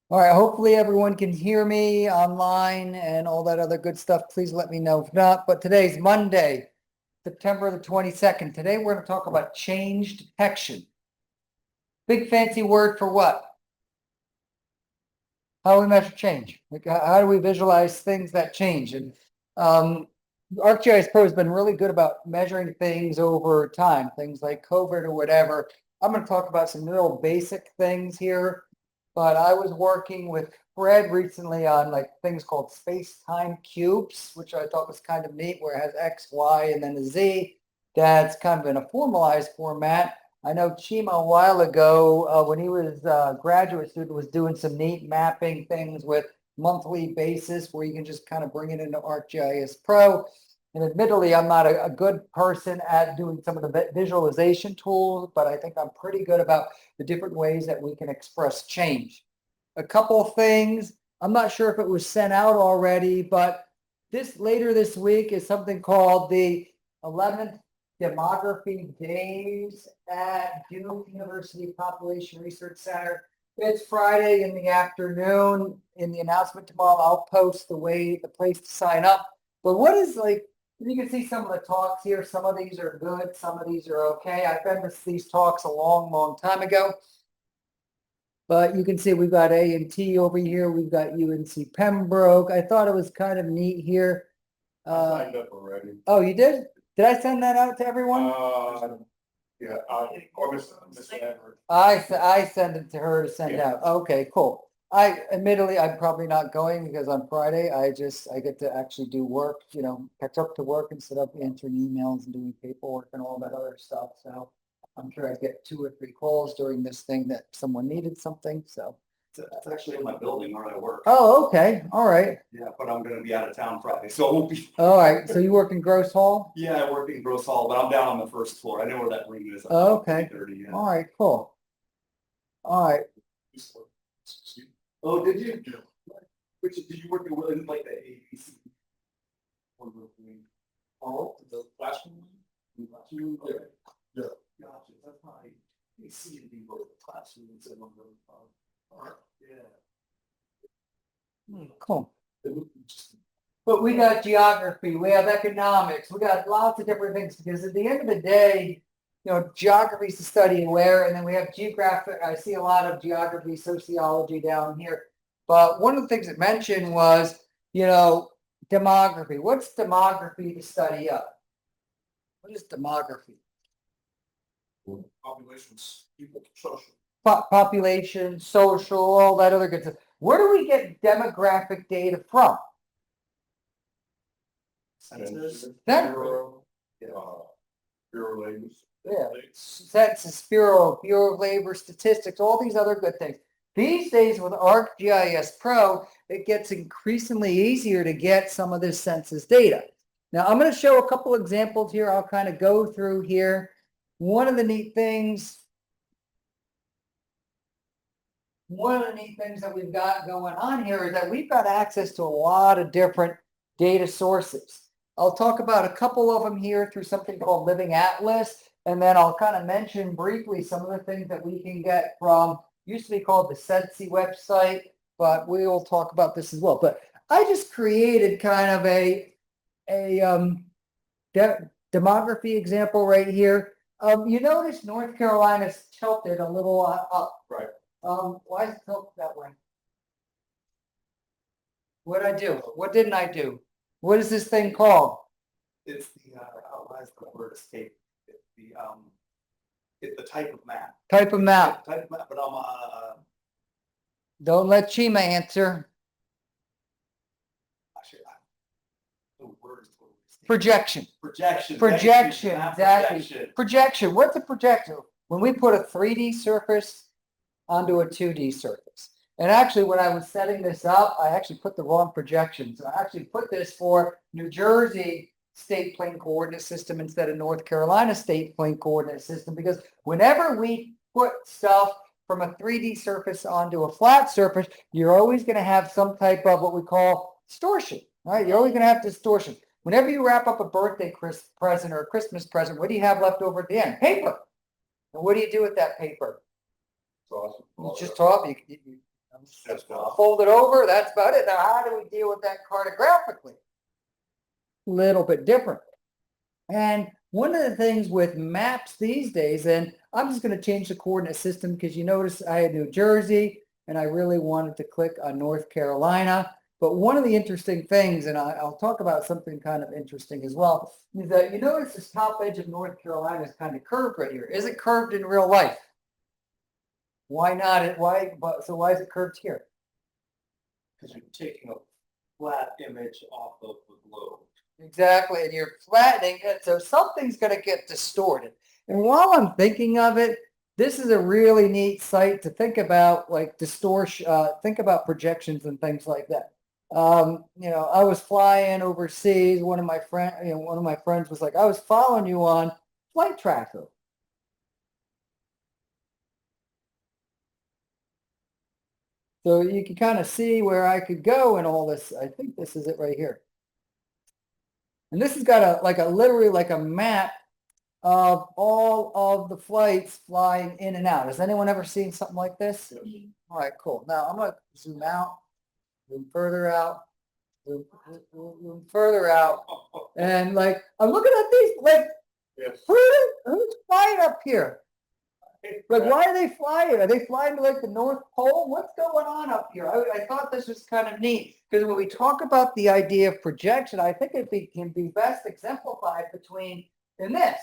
All right, hopefully everyone can hear me online and all that other good stuff. Please let me know if not. But today's Monday, September the 22nd. Today we're going to talk about change detection. Big fancy word for what? How do we measure change? Like, how do we visualize things that change? And ArcGIS Pro has been really good about measuring things over time, things like COVID or whatever. I'm going to talk about some real basic things here, but I was working with Fred recently on like things called space-time cubes, which I thought was kind of neat, where it has X, Y, and then a Z. That's kind of in a formalized format. I know Chima a while ago, when he was a graduate student, was doing some neat mapping things with monthly basis where you can just kind of bring it into ArcGIS Pro. And admittedly, I'm not a good person at doing some of the visualization tools, but I think I'm pretty good about the different ways that we can express change. A couple of things, I'm not sure if it was sent out already, but later this week is something called the 11th Demography Days at Duke University Population Research Center. It's Friday in the afternoon. In the announcement tomorrow, I'll post the place to sign up. But what is like, you can see some of the talks here. Some of these are good. Some of these are okay. I've been to these talks a long, long time ago. But you can see we've got A&T over here. We've got UNC Pembroke. I thought it was kind of neat here. I signed up already. Oh, you did? Did I send that out to everyone? Yeah, Miss Edwards. I sent it to her to send out. Okay, cool. Admittedly, I'm probably not going because on Friday, I get to actually do work, catch up to work instead of answering emails and doing paperwork and all that other stuff. So I'm sure I get 2 or 3 calls during this thing that someone needed something, so. It's actually in my building where I work. Oh, okay, all right. Yeah, but I'm gonna be out of town Friday, so it won't be. All right, so you work in Gross Hall? Yeah, I work in Gross Hall, but I'm down on the first floor. I know where that room is. Oh, okay. 30, yeah. All right, cool. All right. Oh, did you? Did you work in like the ABC? Oh, the classroom? Yeah. Yeah. Gotcha, that's why you see it in both classrooms and on the, yeah. Cool. But we got geography, we have economics, we got lots of different things because at the end of the day, geography is the study of where, and then we have geographic. I see a lot of geography, sociology down here. But one of the things it mentioned was, demography. What's demography the study of? What is demography? Populations, people, social. Population, social, all that other good stuff. Where do we get demographic data from? Census. Bureau of Labor. Yeah. Census Bureau, Bureau of Labor Statistics, all these other good things. These days with ArcGIS Pro, it gets increasingly easier to get some of this census data. Now, I'm going to show a couple examples here. I'll kind of go through here. One of the neat things that we've got going on here is that we've got access to a lot of different data sources. I'll talk about a couple of them here through something called Living Atlas, and then I'll kind of mention briefly some of the things that we can get from, used to be called the Sensi website, but we will talk about this as well. But I just created kind of a demography example right here. You notice North Carolina's tilted a little up. Right. Why is it tilted that way? What did I do? What didn't I do? What is this thing called? It's the why is the word escape? It's the type of map. Type of map. Type of map, but I'm Don't let Chima answer. actually the word is totally escaped. Projection. Projection. Projection. Exactly. Projection. Projection. What's a projection? When we put a 3D surface onto a 2D surface. And actually, when I was setting this up, I actually put the wrong projection. So I actually put this for New Jersey state plane coordinate system instead of North Carolina state plane coordinate system, because whenever we put stuff from a 3D surface onto a flat surface, you're always going to have some type of what we call distortion, right? You're always going to have distortion. Whenever you wrap up a birthday present or a Christmas present, what do you have left over at the end? Paper. And what do you do with that paper? Awesome. You just toss it. Fold it over, that's about it. Now, how do we deal with that cartographically? Little bit different. And one of the things with maps these days, and I'm just going to change the coordinate system because you notice I had New Jersey and I really wanted to click on North Carolina. But one of the interesting things, and I'll talk about something kind of interesting as well, is that you notice this top edge of North Carolina is kind of curved right here. Is it curved in real life? Why not? So why is it curved here? Because you're taking a flat image off of the globe. Exactly, and you're flattening it, so something's going to get distorted. And while I'm thinking of it, this is a really neat site to think about, like distortion, think about projections and things like that. I was flying overseas. One of my friends was like, I was following you on Flight Tracker. So you can kind of see where I could go and all this. I think this is it right here. And this has got literally like a map of all of the flights flying in and out. Has anyone ever seen something like this? All right, cool. Now I'm going to zoom out, zoom further out, zoom further out. And like, I'm looking at these, like, Yes. who's flying up here? Like, why are they flying? Are they flying to like the North Pole? What's going on up here? I thought this was kind of neat because when we talk about the idea of projection, I think can be best exemplified in this.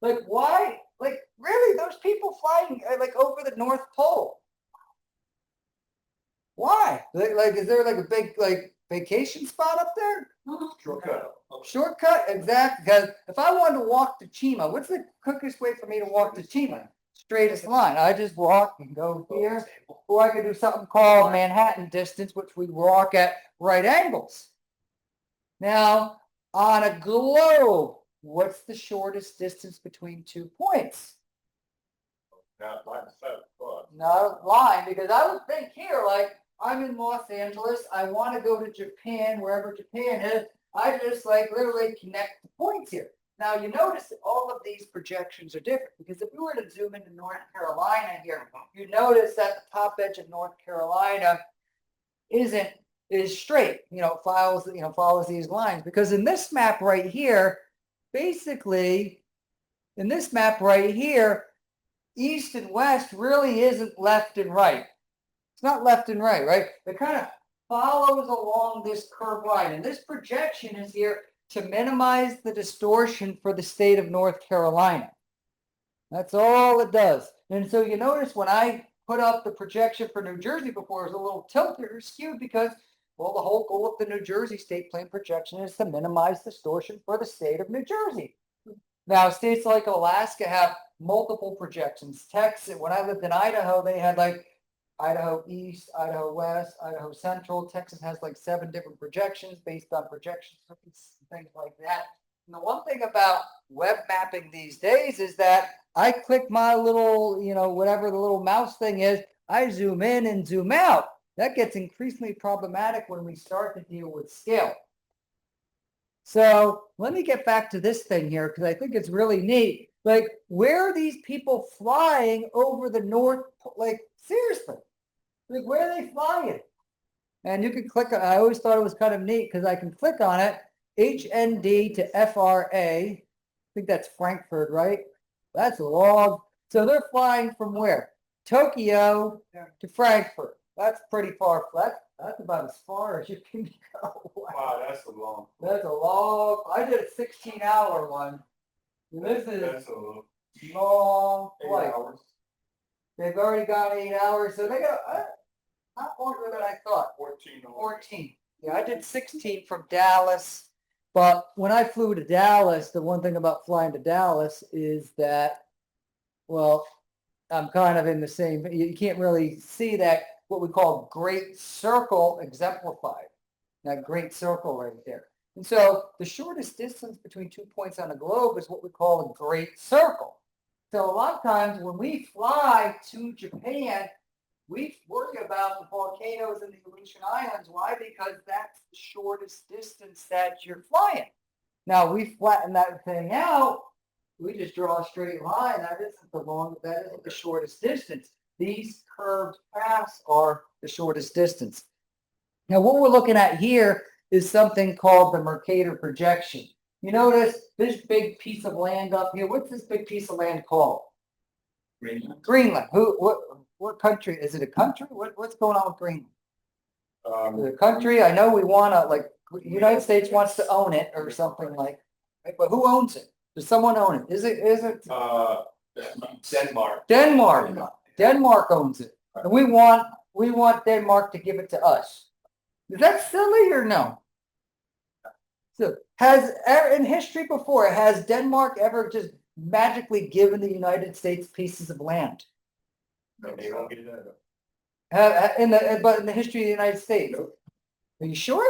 Like, why? Like, really, those people flying like over the North Pole? Why? Like, is there like a big like vacation spot up there? Shortcut. Shortcut, exactly. Because if I wanted to walk to Chima, what's the quickest way for me to walk to Chima? Straightest line. I just walk and go here, or I could do something called Manhattan distance, which we walk at right angles. Now, on a globe, what's the shortest distance between 2 points? Not line 7, but Not a line, because I would think here, like, I'm in Los Angeles, I want to go to Japan, wherever Japan is, I just like literally connect the points here. Now you notice that all of these projections are different because if we were to zoom into North Carolina here, you notice that the top edge of North Carolina is straight, follows these lines. Because in this map right here, basically, in this map right here, east and west really isn't left and right. It's not left and right, right? It kind of follows along this curved line. And this projection is here to minimize the distortion for the state of North Carolina. That's all it does. And so you notice when I put up the projection for New Jersey before, it was a little tilted or skewed because, well, the whole goal of the New Jersey state plane projection is to minimize distortion for the state of New Jersey. Now, states like Alaska have multiple projections. Texas, when I lived in Idaho, they had like Idaho East, Idaho West, Idaho Central. Texas has like 7 different projections based on projections, things like that. And the one thing about web mapping these days is that I click my little, whatever the little mouse thing is, I zoom in and zoom out. That gets increasingly problematic when we start to deal with scale. So let me get back to this thing here because I think it's really neat. Like, where are these people flying over the North? Like, seriously, like, where are they flying? And you can click on, I always thought it was kind of neat because I can click on it, HND to FRA. I think that's Frankfurt, right? That's a long. So they're flying from where? Tokyo to Frankfurt. That's pretty far. That's about as far as you can go. wow, that's a long. That's a long. I did a 16-hour one. This is That's a long 8 flight. hours. They've already got 8 hours, so they got not longer than I thought. 14 hours. 14. Yeah, I did 16 from Dallas. But when I flew to Dallas, the one thing about flying to Dallas is that, well, I'm kind of in the same, you can't really see that, what we call great circle exemplified. That great circle right there. And so the shortest distance between 2 points on a globe is what we call a great circle. So a lot of times when we fly to Japan, we worry about the volcanoes and the Aleutian Islands. Why? Because that's the shortest distance that you're flying. Now we flatten that thing out. We just draw a straight line. That isn't the shortest distance. these curved paths are the shortest distance. Now, what we're looking at here is something called the Mercator projection. You notice this big piece of land up here. What's this big piece of land called? Greenland. Greenland. What country? Is it a country? What's going on with Greenland? Is it a country? I know we want to, like, the United States wants to own it or something like, but who owns it? Does someone own it? Is it Denmark. Denmark owns it. And we want Denmark to give it to us. Is that silly or no? So in history before, has Denmark ever just magically given the United States pieces of land? No, they won't get it out. But in the history of the United States, are you sure?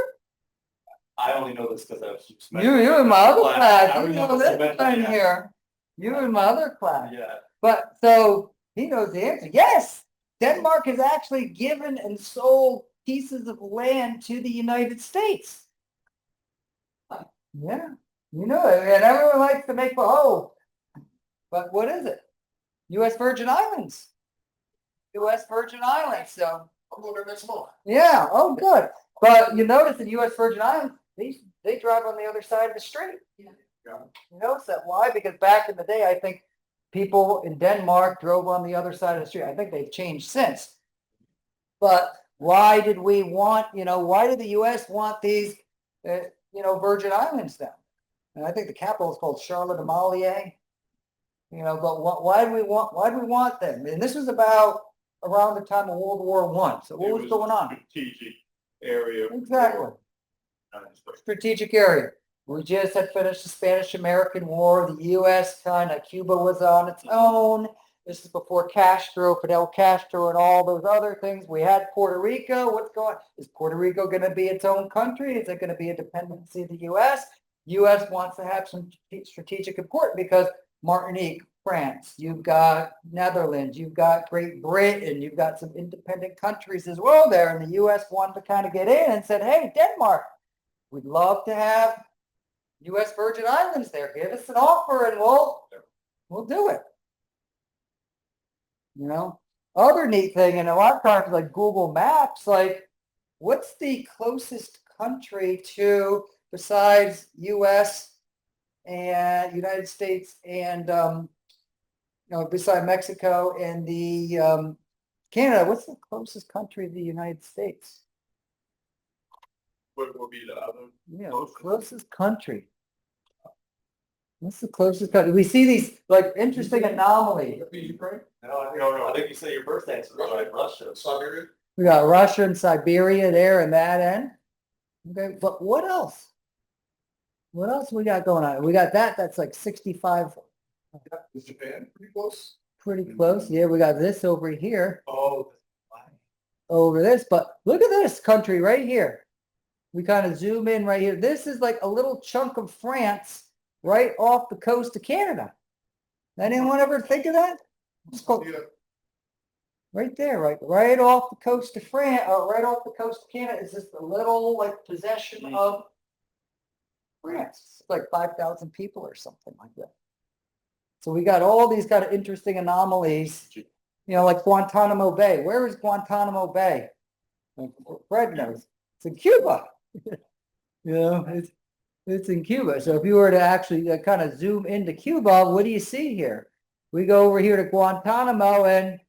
I only know this because I was. You in my other class, I you know remember this cement, one yeah. here. You in my other class. Yeah. But so he knows the answer. Yes, Denmark has actually given and sold pieces of land to the United States. Yeah, you know it, and everyone likes to make but what is it? U.S. Virgin Islands. U.S. Virgin Islands. So I'm going to next month. yeah, oh good. But you notice in U.S. Virgin Islands, they drive on the other side of the street. Yeah. You notice that? Why? Because back in the day, I think people in Denmark drove on the other side of the street. I think they've changed since. But why did we want, why did the U.S. want these, Virgin Islands then? And I think the capital is called Charlotte Amalie. But why do we want them? And this was around the time of World War I. So what was going on? Strategic area. Exactly. Strategic area. We just had finished the Spanish-American War. The U.S. Cuba was on its own. This is before Fidel Castro, and all those other things. We had Puerto Rico. Is Puerto Rico going to be its own country? Is it going to be a dependency of the U.S.? U.S. wants to have some strategic importance because Martinique, France, you've got Netherlands, you've got Great Britain, you've got some independent countries as well there. And the U.S. wanted to kind of get in and said, hey, Denmark, we'd love to have U.S. Virgin Islands there. Give us an offer and we'll do it. Other neat thing, and a lot of times like Google Maps, like what's the closest country to besides U.S. and United States and beside Mexico and the Canada? What's the closest country to the United States? What will be the other? Closest country. What's the closest country? We see these like interesting anomalies. Ukraine? No. I think you say your first answer, right? Russia, Siberia. We got Russia and Siberia there and that end. Okay, but what else? What else we got going on? We got that's like 65. Is Japan pretty close? Pretty close. Yeah, we got this over here. Oh, over this, but look at this country right here. We kind of zoom in right here. This is like a little chunk of France right off the coast of Canada. Anyone ever think of that? It's called, right there, right off the coast of France, right off the coast of Canada is just a little like possession of France. It's like 5,000 people or something like that. So we got all these kind of interesting anomalies, like Guantanamo Bay. Where is Guantanamo Bay? Fred knows. It's in Cuba. It's in Cuba. So if you were to actually kind of zoom into Cuba, what do you see here? We go over here to Guantanamo, and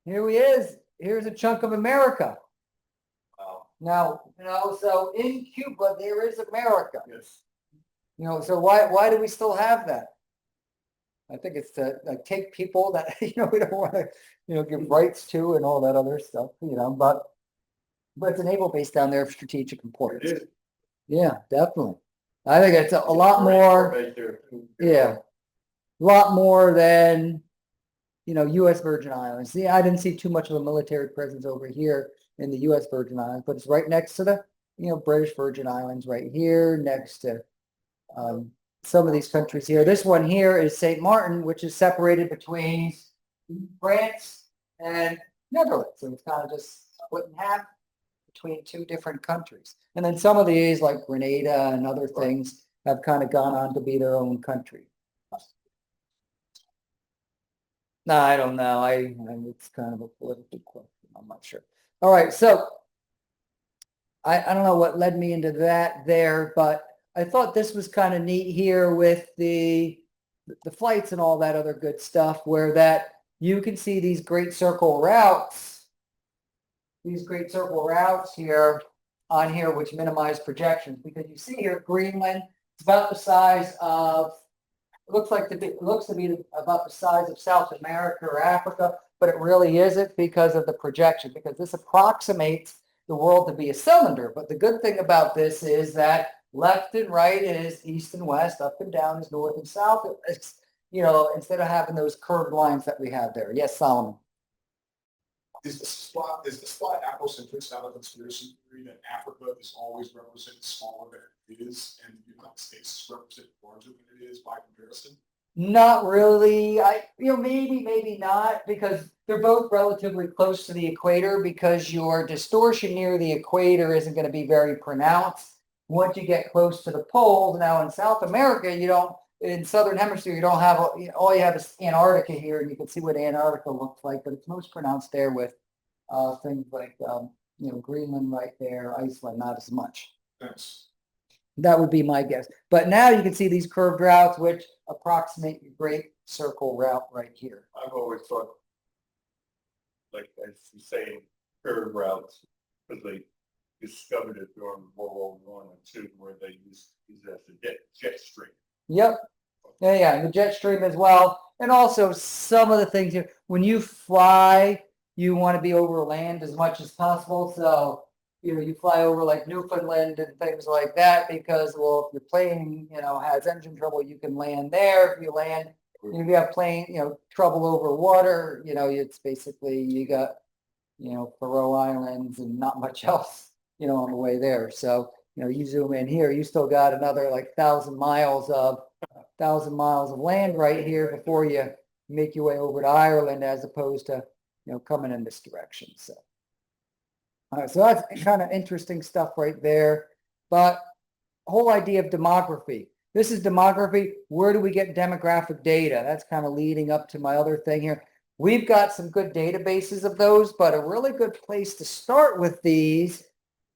here he is. Here's a chunk of America. Wow. Now, so in Cuba there is America. Yes. So why do we still have that? I think it's to take people that we don't want to give rights to and all that other stuff. But it's a naval base down there of strategic importance. It is. Yeah, definitely. I think it's a lot more. Yeah, a lot more than U.S. Virgin Islands. See, I didn't see too much of a military presence over here in the U.S. Virgin Islands, but it's right next to the British Virgin Islands, right here next to some of these countries here. This one here is St. Martin, which is separated between France and Netherlands. So it's kind of just split in half between two different countries. And then some of these, like Grenada and other things, have kind of gone on to be their own country. No, I don't know. It's kind of a political question. I'm not sure. All right, so I don't know what led me into that there, but I thought this was kind of neat here with the flights and all that other good stuff, where that you can see these great circle routes, here on here, which minimize projections, because you see here Greenland, it's about the size of, it looks to be about the size of South America or Africa, but it really isn't because of the projection, because this approximates the world to be a cylinder. But the good thing about this is that left and right is east and west, up and down is north and south. It's, instead of having those curved lines that we have there. Yes, Solomon. Is the spot Afrocentrics out of conspiracy theory that Africa is always represented smaller than it is, and the United States is represented larger than it is by comparison? Not really. Maybe not, because they're both relatively close to the equator, because your distortion near the equator isn't going to be very pronounced. Once you get close to the poles, now in South America, in Southern Hemisphere, you don't have, all you have is Antarctica here, and you can see what Antarctica looks like, but it's most pronounced there with things like, Greenland right there, Iceland, not as much. Thanks. That would be my guess. But now you can see these curved routes, which approximate your great circle route right here. I've always thought, like, as you say, curved routes, because they discovered it during World War I and II, where they used it as a jet stream. Yep. Yeah, the jet stream as well. And also some of the things here, when you fly, you want to be over land as much as possible. So, you fly over like Newfoundland and things like that, because, well, if your plane, has engine trouble, you can land there. If you have plane, trouble over water, it's basically, you got, Faroe Islands and not much else, on the way there. So, you zoom in here, you still got another like 1,000 miles of land right here before you make your way over to Ireland, as opposed to, coming in this direction. So. All right, so that's kind of interesting stuff right there. But whole idea of demography. This is demography. Where do we get demographic data? That's kind of leading up to my other thing here. We've got some good databases of those, but a really good place to start with these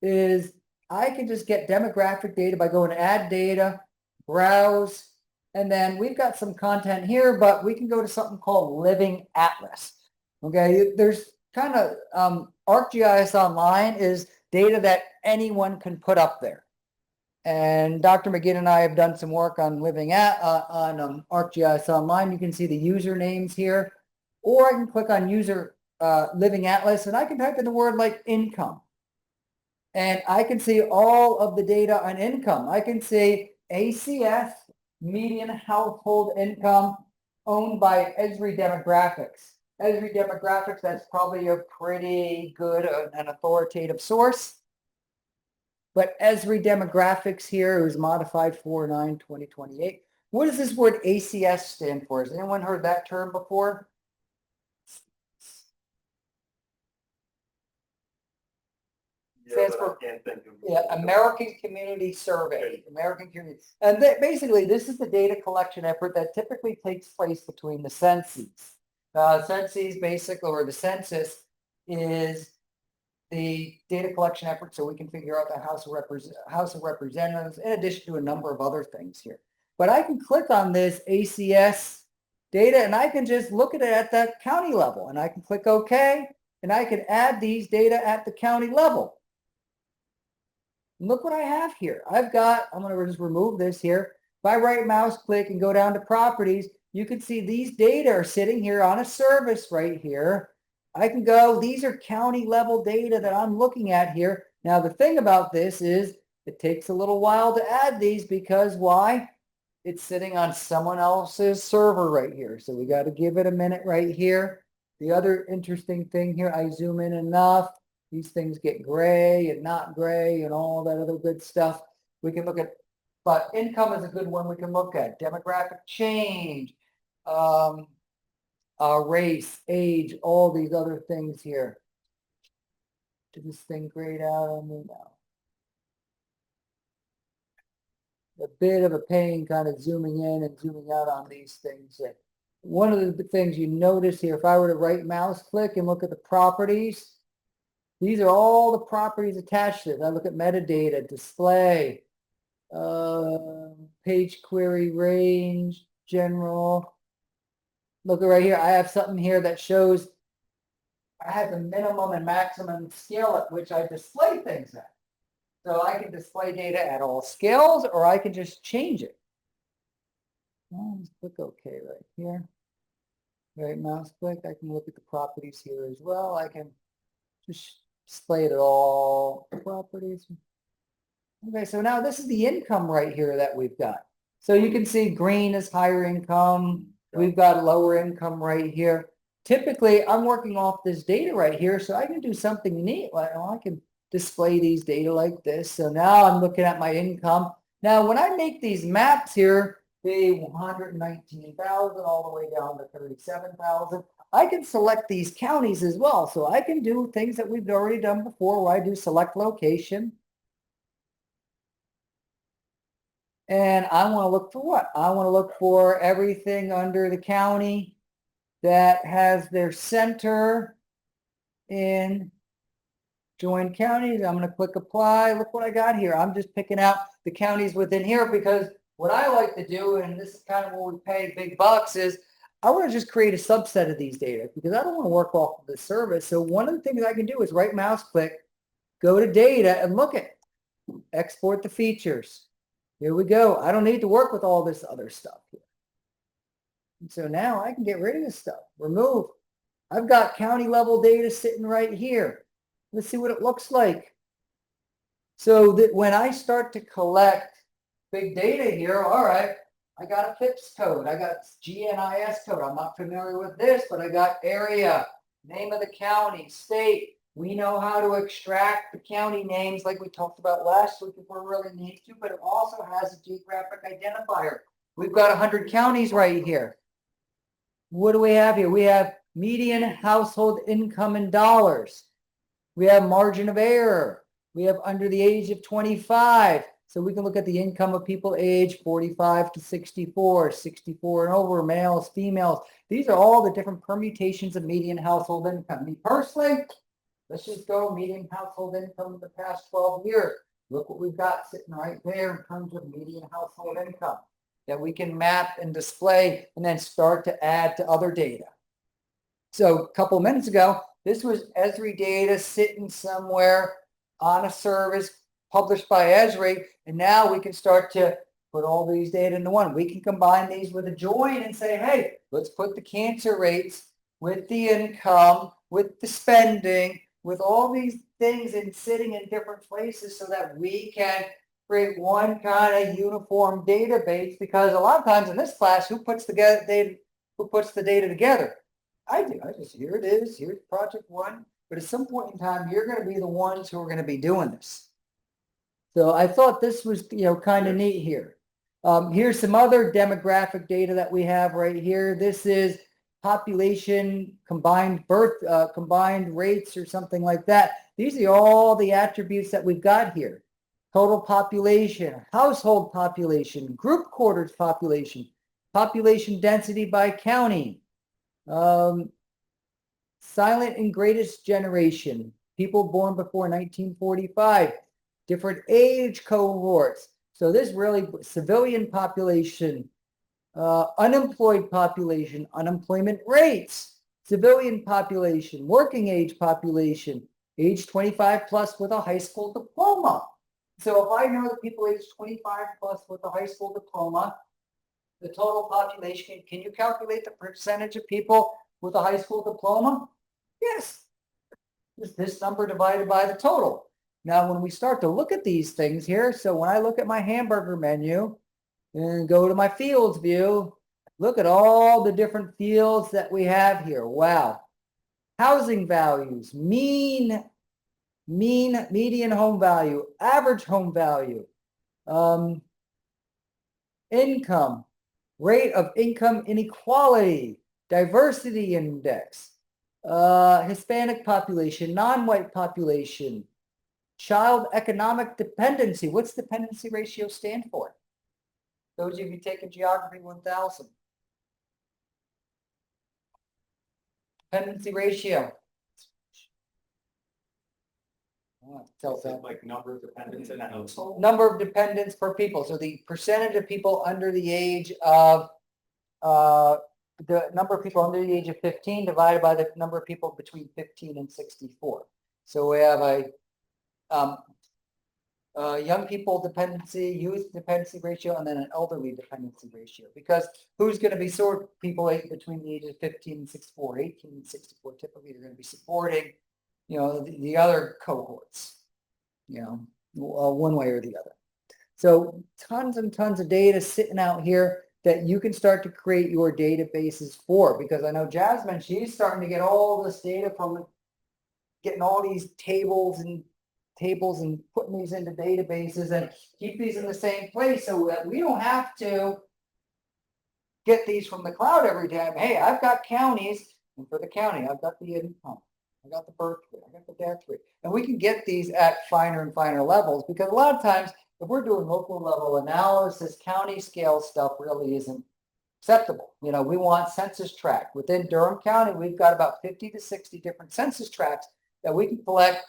is I can just get demographic data by going to add data, browse, and then we've got some content here, but we can go to something called Living Atlas. Okay, there's kind of ArcGIS Online is data that anyone can put up there. And Dr. McGinn and I have done some work on ArcGIS Online. You can see the usernames here, or I can click on user Living Atlas, and I can type in the word like income. And I can see all of the data on income. I can see ACS, median household income, owned by Esri Demographics. Esri Demographics, that's probably a pretty good and authoritative source. But Esri Demographics here, it was modified 4/9/2028. What does this word ACS stand for? Has anyone heard that term before? Stands for American Community Survey. American Community. And basically, this is the data collection effort that typically takes place between the censuses. Census basically, or the census, is the data collection effort so we can figure out the House of Representatives, in addition to a number of other things here. But I can click on this ACS data, and I can just look at it at the county level, and I can click OK, and I can add these data at the county level. And look what I have here. I'm going to just remove this here. If I right mouse click and go down to properties, you can see these data are sitting here on a service right here. I can go, these are county level data that I'm looking at here. Now, the thing about this is it takes a little while to add these, because why? It's sitting on someone else's server right here. So we got to give it a minute right here. The other interesting thing here, I zoom in enough, these things get gray and not gray and all that other good stuff. We can look at, but income is a good one we can look at. Demographic change, race, age, all these other things here. Did this thing grayed out on me now? A bit of a pain kind of zooming in and zooming out on these things. one of the things you notice here, if I were to right mouse click and look at the properties, these are all the properties attached to it. I look at metadata, display, page query range, general. Look right here. I have something here that shows I have the minimum and maximum scale at which I display things at. So I can display data at all scales, or I can just change it. Let's click OK right here. Right mouse click. I can look at the properties here as well. I can just display it at all properties. Okay, so now this is the income right here that we've got. So you can see green is higher income. We've got lower income right here. Typically, I'm working off this data right here, so I can do something neat. Like, I can display these data like this. So now I'm looking at my income. Now, when I make these maps here, the 119,000 all the way down to 37,000, I can select these counties as well. So I can do things that we've already done before, where I do select location. And I want to look for what? I want to look for everything under the county that has their center in join counties. I'm going to click apply. Look what I got here. I'm just picking out the counties within here, because what I like to do, and this is kind of where we pay big bucks, is I want to just create a subset of these data, because I don't want to work off of the service. So one of the things I can do is right mouse click, go to data, and look at export the features. Here we go. I don't need to work with all this other stuff here. And so now I can get rid of this stuff, remove. I've got county level data sitting right here. Let's see what it looks like. So that when I start to collect big data here, all right, I got a FIPS code. I got GNIS code. I'm not familiar with this, but I got area, name of the county, state. We know how to extract the county names like we talked about last week if we really need to, but it also has a geographic identifier. We've got 100 counties right here. What do we have here? We have median household income in dollars. We have margin of error. We have under the age of 25. So we can look at the income of people age 45 to 64, 64 and over, males, females. These are all the different permutations of median household income. Me personally, let's just go median household income in the past 12 years. Look what we've got sitting right there in terms of median household income that we can map and display and then start to add to other data. So a couple of minutes ago, this was Esri data sitting somewhere on a service published by Esri, and now we can start to put all these data into one. We can combine these with a join and say, hey, let's put the cancer rates with the income, with the spending, with all these things and sitting in different places so that we can create one kind of uniform database. Because a lot of times in this class, who puts the data together? I do. I just, here it is. Here's project one. But at some point in time, you're going to be the ones who are going to be doing this. So I thought this was, kind of neat here. Here's some other demographic data that we have right here. This is population combined combined rates or something like that. These are all the attributes that we've got here. Total population, household population, group quarters population, population density by county, silent and greatest generation, people born before 1945, different age cohorts. So this really, civilian population, unemployed population, unemployment rates, civilian population, working age population, age 25 plus with a high school diploma. So if I know that people age 25 plus with a high school diploma, the total population, can you calculate the percentage of people with a high school diploma? Yes. It's this number divided by the total. Now, when we start to look at these things here, so when I look at my hamburger menu and go to my fields view, look at all the different fields that we have here. Wow. Housing values, median home value, average home value, income, rate of income inequality, diversity index, Hispanic population, non-white population, child economic dependency. What's dependency ratio stand for? Those of you taking Geography 1000. Dependency ratio. Tells that. Like number of dependents in a household. Number of dependents per people. So the percentage of people under the age of, the number of people under the age of 15 divided by the number of people between 15 and 64. So we have young people dependency, youth dependency ratio, and then an elderly dependency ratio. Because who's going to be sort of people between the ages of 15 and 64, 18 and 64, typically they're going to be supporting, the other cohorts, one way or the other. So tons and tons of data sitting out here that you can start to create your databases for, because I know Jasmine, she's starting to get all this data from getting all these tables and putting these into databases and keep these in the same place so that we don't have to get these from the cloud every time. Hey, I've got counties, and for the county, I've got the income, I got the birth rate, I got the death rate, and we can get these at finer and finer levels, because a lot of times if we're doing local level analysis, county scale stuff really isn't acceptable. We want census tract. Within Durham County, we've got about 50 to 60 different census tracts that we can collect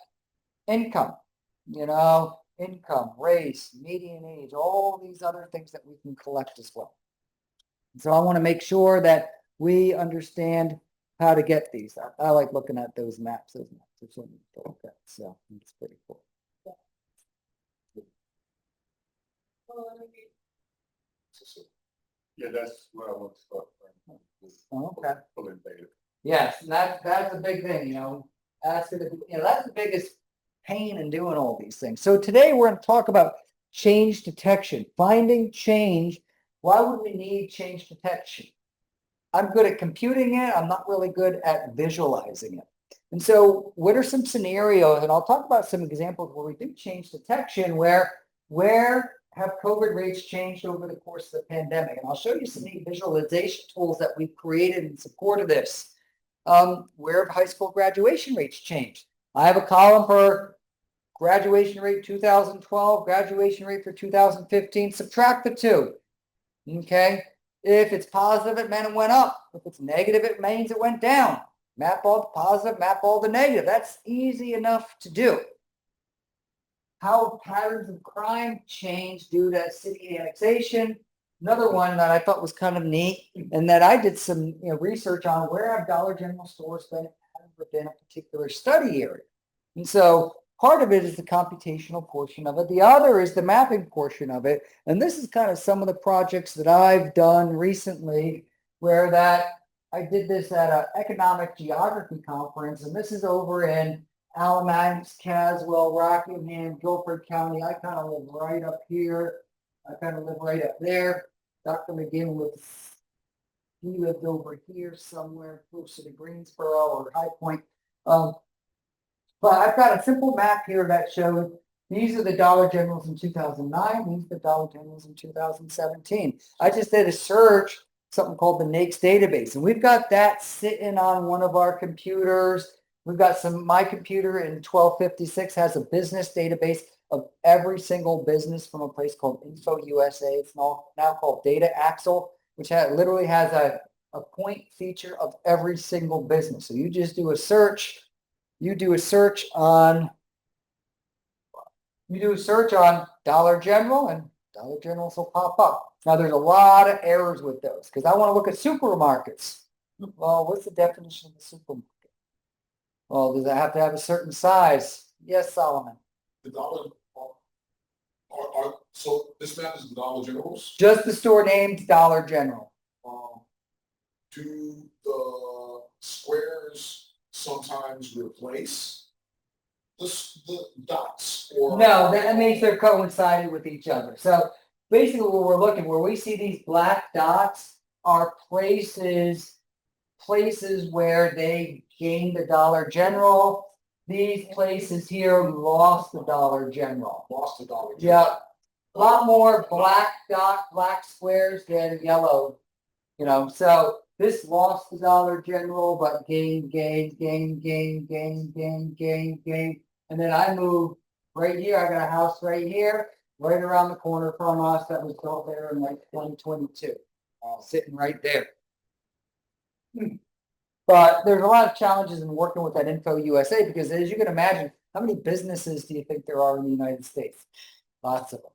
income, income, race, median age, all these other things that we can collect as well. So I want to make sure that we understand how to get these. I like looking at those maps. Those maps are so neat to look at. So it's pretty cool. Yeah, that's what I want to start. Okay. Pulling data. Yes, and that's a big thing, that's that's the biggest pain in doing all these things. So today we're going to talk about change detection, finding change. Why would we need change detection? I'm good at computing it. I'm not really good at visualizing it. And so what are some scenarios? And I'll talk about some examples where we do change detection, where have COVID rates changed over the course of the pandemic? And I'll show you some neat visualization tools that we've created in support of this. Where have high school graduation rates changed? I have a column for graduation rate 2012, graduation rate for 2015. Subtract the two. Okay. If it's positive, it meant it went up. If it's negative, it means it went down. Map all the positive, map all the negative. That's easy enough to do. How patterns of crime change due to city annexation. Another one that I thought was kind of neat, and that I did some research on, where have Dollar General stores been within a particular study area. And so part of it is the computational portion of it. The other is the mapping portion of it. And this is kind of some of the projects that I've done recently, where that I did this at an economic geography conference, and this is over in Alamance, Caswell, Rockingham, Guilford County. I kind of live right up here. I kind of live right up there. Dr. McGinn he lived over here somewhere close to Greensboro or High Point. But I've got a simple map here that shows these are the Dollar Generals in 2009. These are the Dollar Generals in 2017. I just did a search, something called the NAICS database, and we've got that sitting on one of our computers. We've got my computer in 1256 has a business database of every single business from a place called Info USA. It's now called Data Axle, which literally has a point feature of every single business. So you just do a search. You do a search on Dollar General, and Dollar Generals will pop up. Now there's a lot of errors with those, because I want to look at supermarkets. Well, what's the definition of the supermarket? Well, does it have to have a certain size? Yes, Solomon. The dollar, so this map is the Dollar Generals. Just the store named Dollar General. Do the squares sometimes replace the dots? Or No, that means they're coincided with each other. So basically what we're looking, where we see these black dots are places where they gained the Dollar General. These places here lost the Dollar General. Lost the Dollar General. Yeah, a lot more black squares than yellow, so this lost the Dollar General, but gained. And then I moved right here. I got a house right here, right around the corner from us that was built there in like 2022, sitting right there. But But there's a lot of challenges in working with that Info USA because as you can imagine, how many businesses do you think there are in the United States? Lots of them.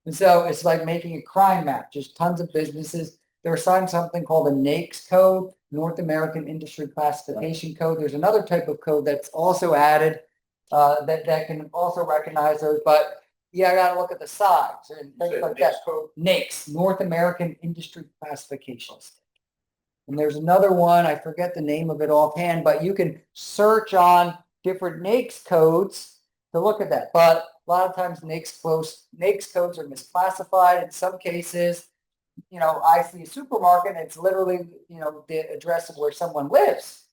And so it's like making a crime map, just tons of businesses. They're assigned something called a NAICS code, North American Industry Classification Code. There's another type of code that's also added that can also recognize those, but yeah, I got to look at the size and things like that. NAICS, North American Industry Classifications. And there's another one, I forget the name of it offhand, but you can search on different NAICS codes to look at that. But a lot of times NAICS codes are misclassified. In some cases, I see a supermarket and it's literally, the address of where someone lives.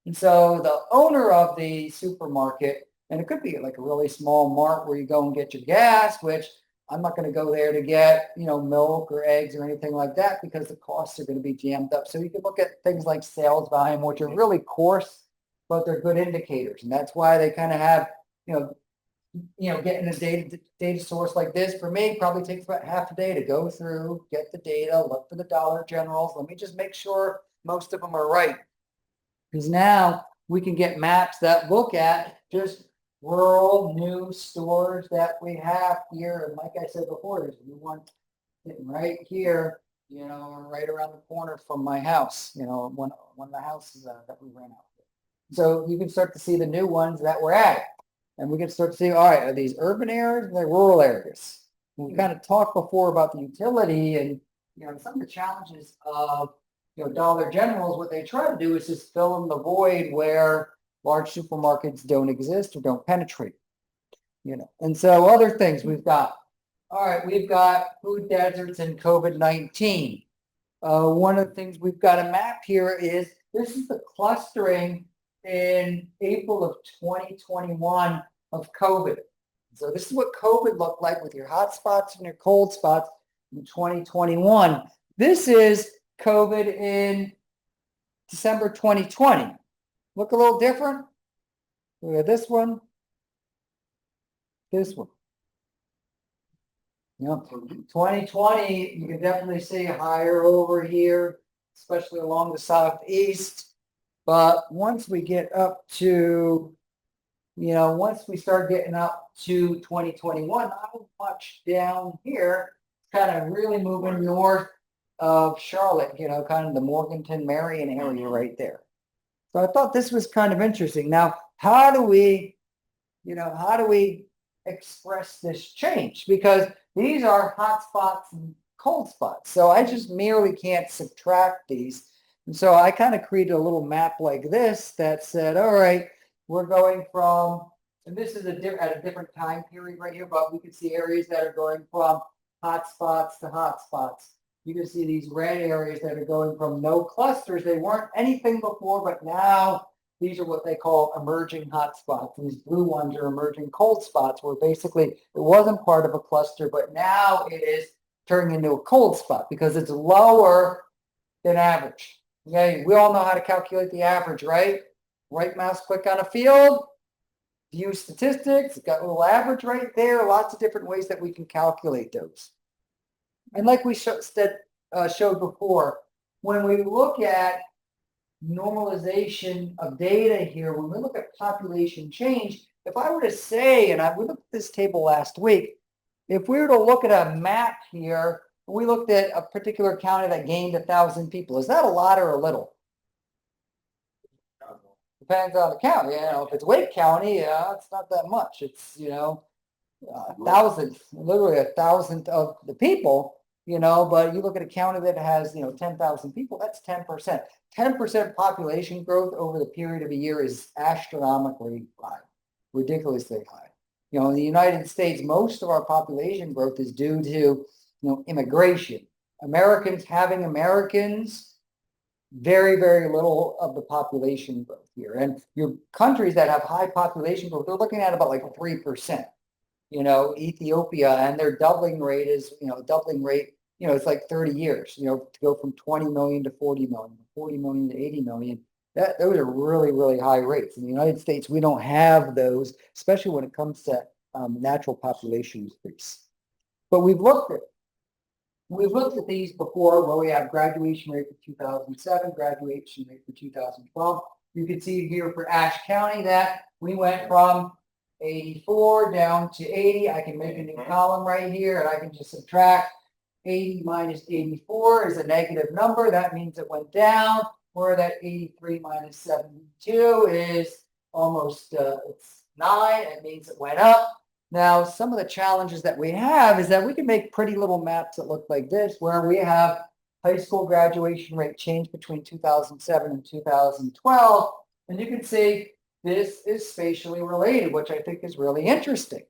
And so the owner of the supermarket, and it could be like a really small mart where you go and get your gas, which I'm not going to go there to get, milk or eggs or anything like that because the costs are going to be jammed up. So you can look at things like sales volume, which are really coarse, but they're good indicators. And that's why they kind of have, getting a data source like this for me probably takes about half a day to go through, get the data, look for the dollar generals. Let me just make sure most of them are right. Because now we can get maps that look at just rural new stores that we have here. And like I said before, there's a new one sitting right here, right around the corner from my house, one of the houses that we ran out. So you can start to see the new ones that we're at. And we can start to see, all right, are these urban areas or rural areas? We kind of talked before about the utility and, some of the challenges of, Dollar Generals, what they try to do is just fill in the void where large supermarkets don't exist or don't penetrate, And so other things we've got, all right, we've got food deserts and COVID-19. One of the things we've got a map here is this is the clustering in April of 2021 of COVID. So this is what COVID looked like with your hot spots and your cold spots in 2021. This is COVID in December 2020. Look a little different. Look at this one. This one. 2020, you can definitely see higher over here, especially along the southeast. But once we get up to, once we start getting up to 2021, not much down here, kind of really moving north of Charlotte, kind of the Morganton, Marion area right there. So I thought this was kind of interesting. Now, how do we express this change? Because these are hot spots and cold spots. So I just merely can't subtract these. And so I kind of created a little map like this that said, all right, we're going from, and this is at a different time period right here, but we can see areas that are going from hot spots to hot spots. You can see these red areas that are going from no clusters. They weren't anything before, but now these are what they call emerging hot spots. These blue ones are emerging cold spots where basically it wasn't part of a cluster, but now it is turning into a cold spot because it's lower than average. Okay, we all know how to calculate the average, right? Right mouse click on a field, view statistics, it's got a little average right there, lots of different ways that we can calculate those. And like we showed before, when we look at normalization of data here, when we look at population change, if I were to say, and we looked at this table last week, if we were to look at a map here, we looked at a particular county that gained 1,000 people. Is that a lot or a little? Depends on the county. If it's Wake County, it's not that much. It's, 1,000, literally 1,000 of the people, but you look at a county that has, 10,000 people, that's 10%. 10% population growth over the period of a year is astronomically high, ridiculously high. In the United States, most of our population growth is due to, immigration. Americans having Americans, very, very little of the population growth here. And your countries that have high population growth, they're looking at about like 3%. Ethiopia and their doubling rate is, it's like 30 years, to go from 20 million to 40 million, 40 million to 80 million. Those are really, really high rates. In the United States, we don't have those, especially when it comes to natural population increase. But we've looked at these before where we have graduation rate for 2007, graduation rate for 2012. You can see here for Ashe County that we went from 84 down to 80. I can make a new column right here and I can just subtract 80 minus 84 is a negative number. That means it went down. Where that 83 minus 72 is almost, it's 9. It means it went up. Now, some of the challenges that we have is that we can make pretty little maps that look like this, where we have high school graduation rate change between 2007 and 2012. And you can see this is spatially related, which I think is really interesting.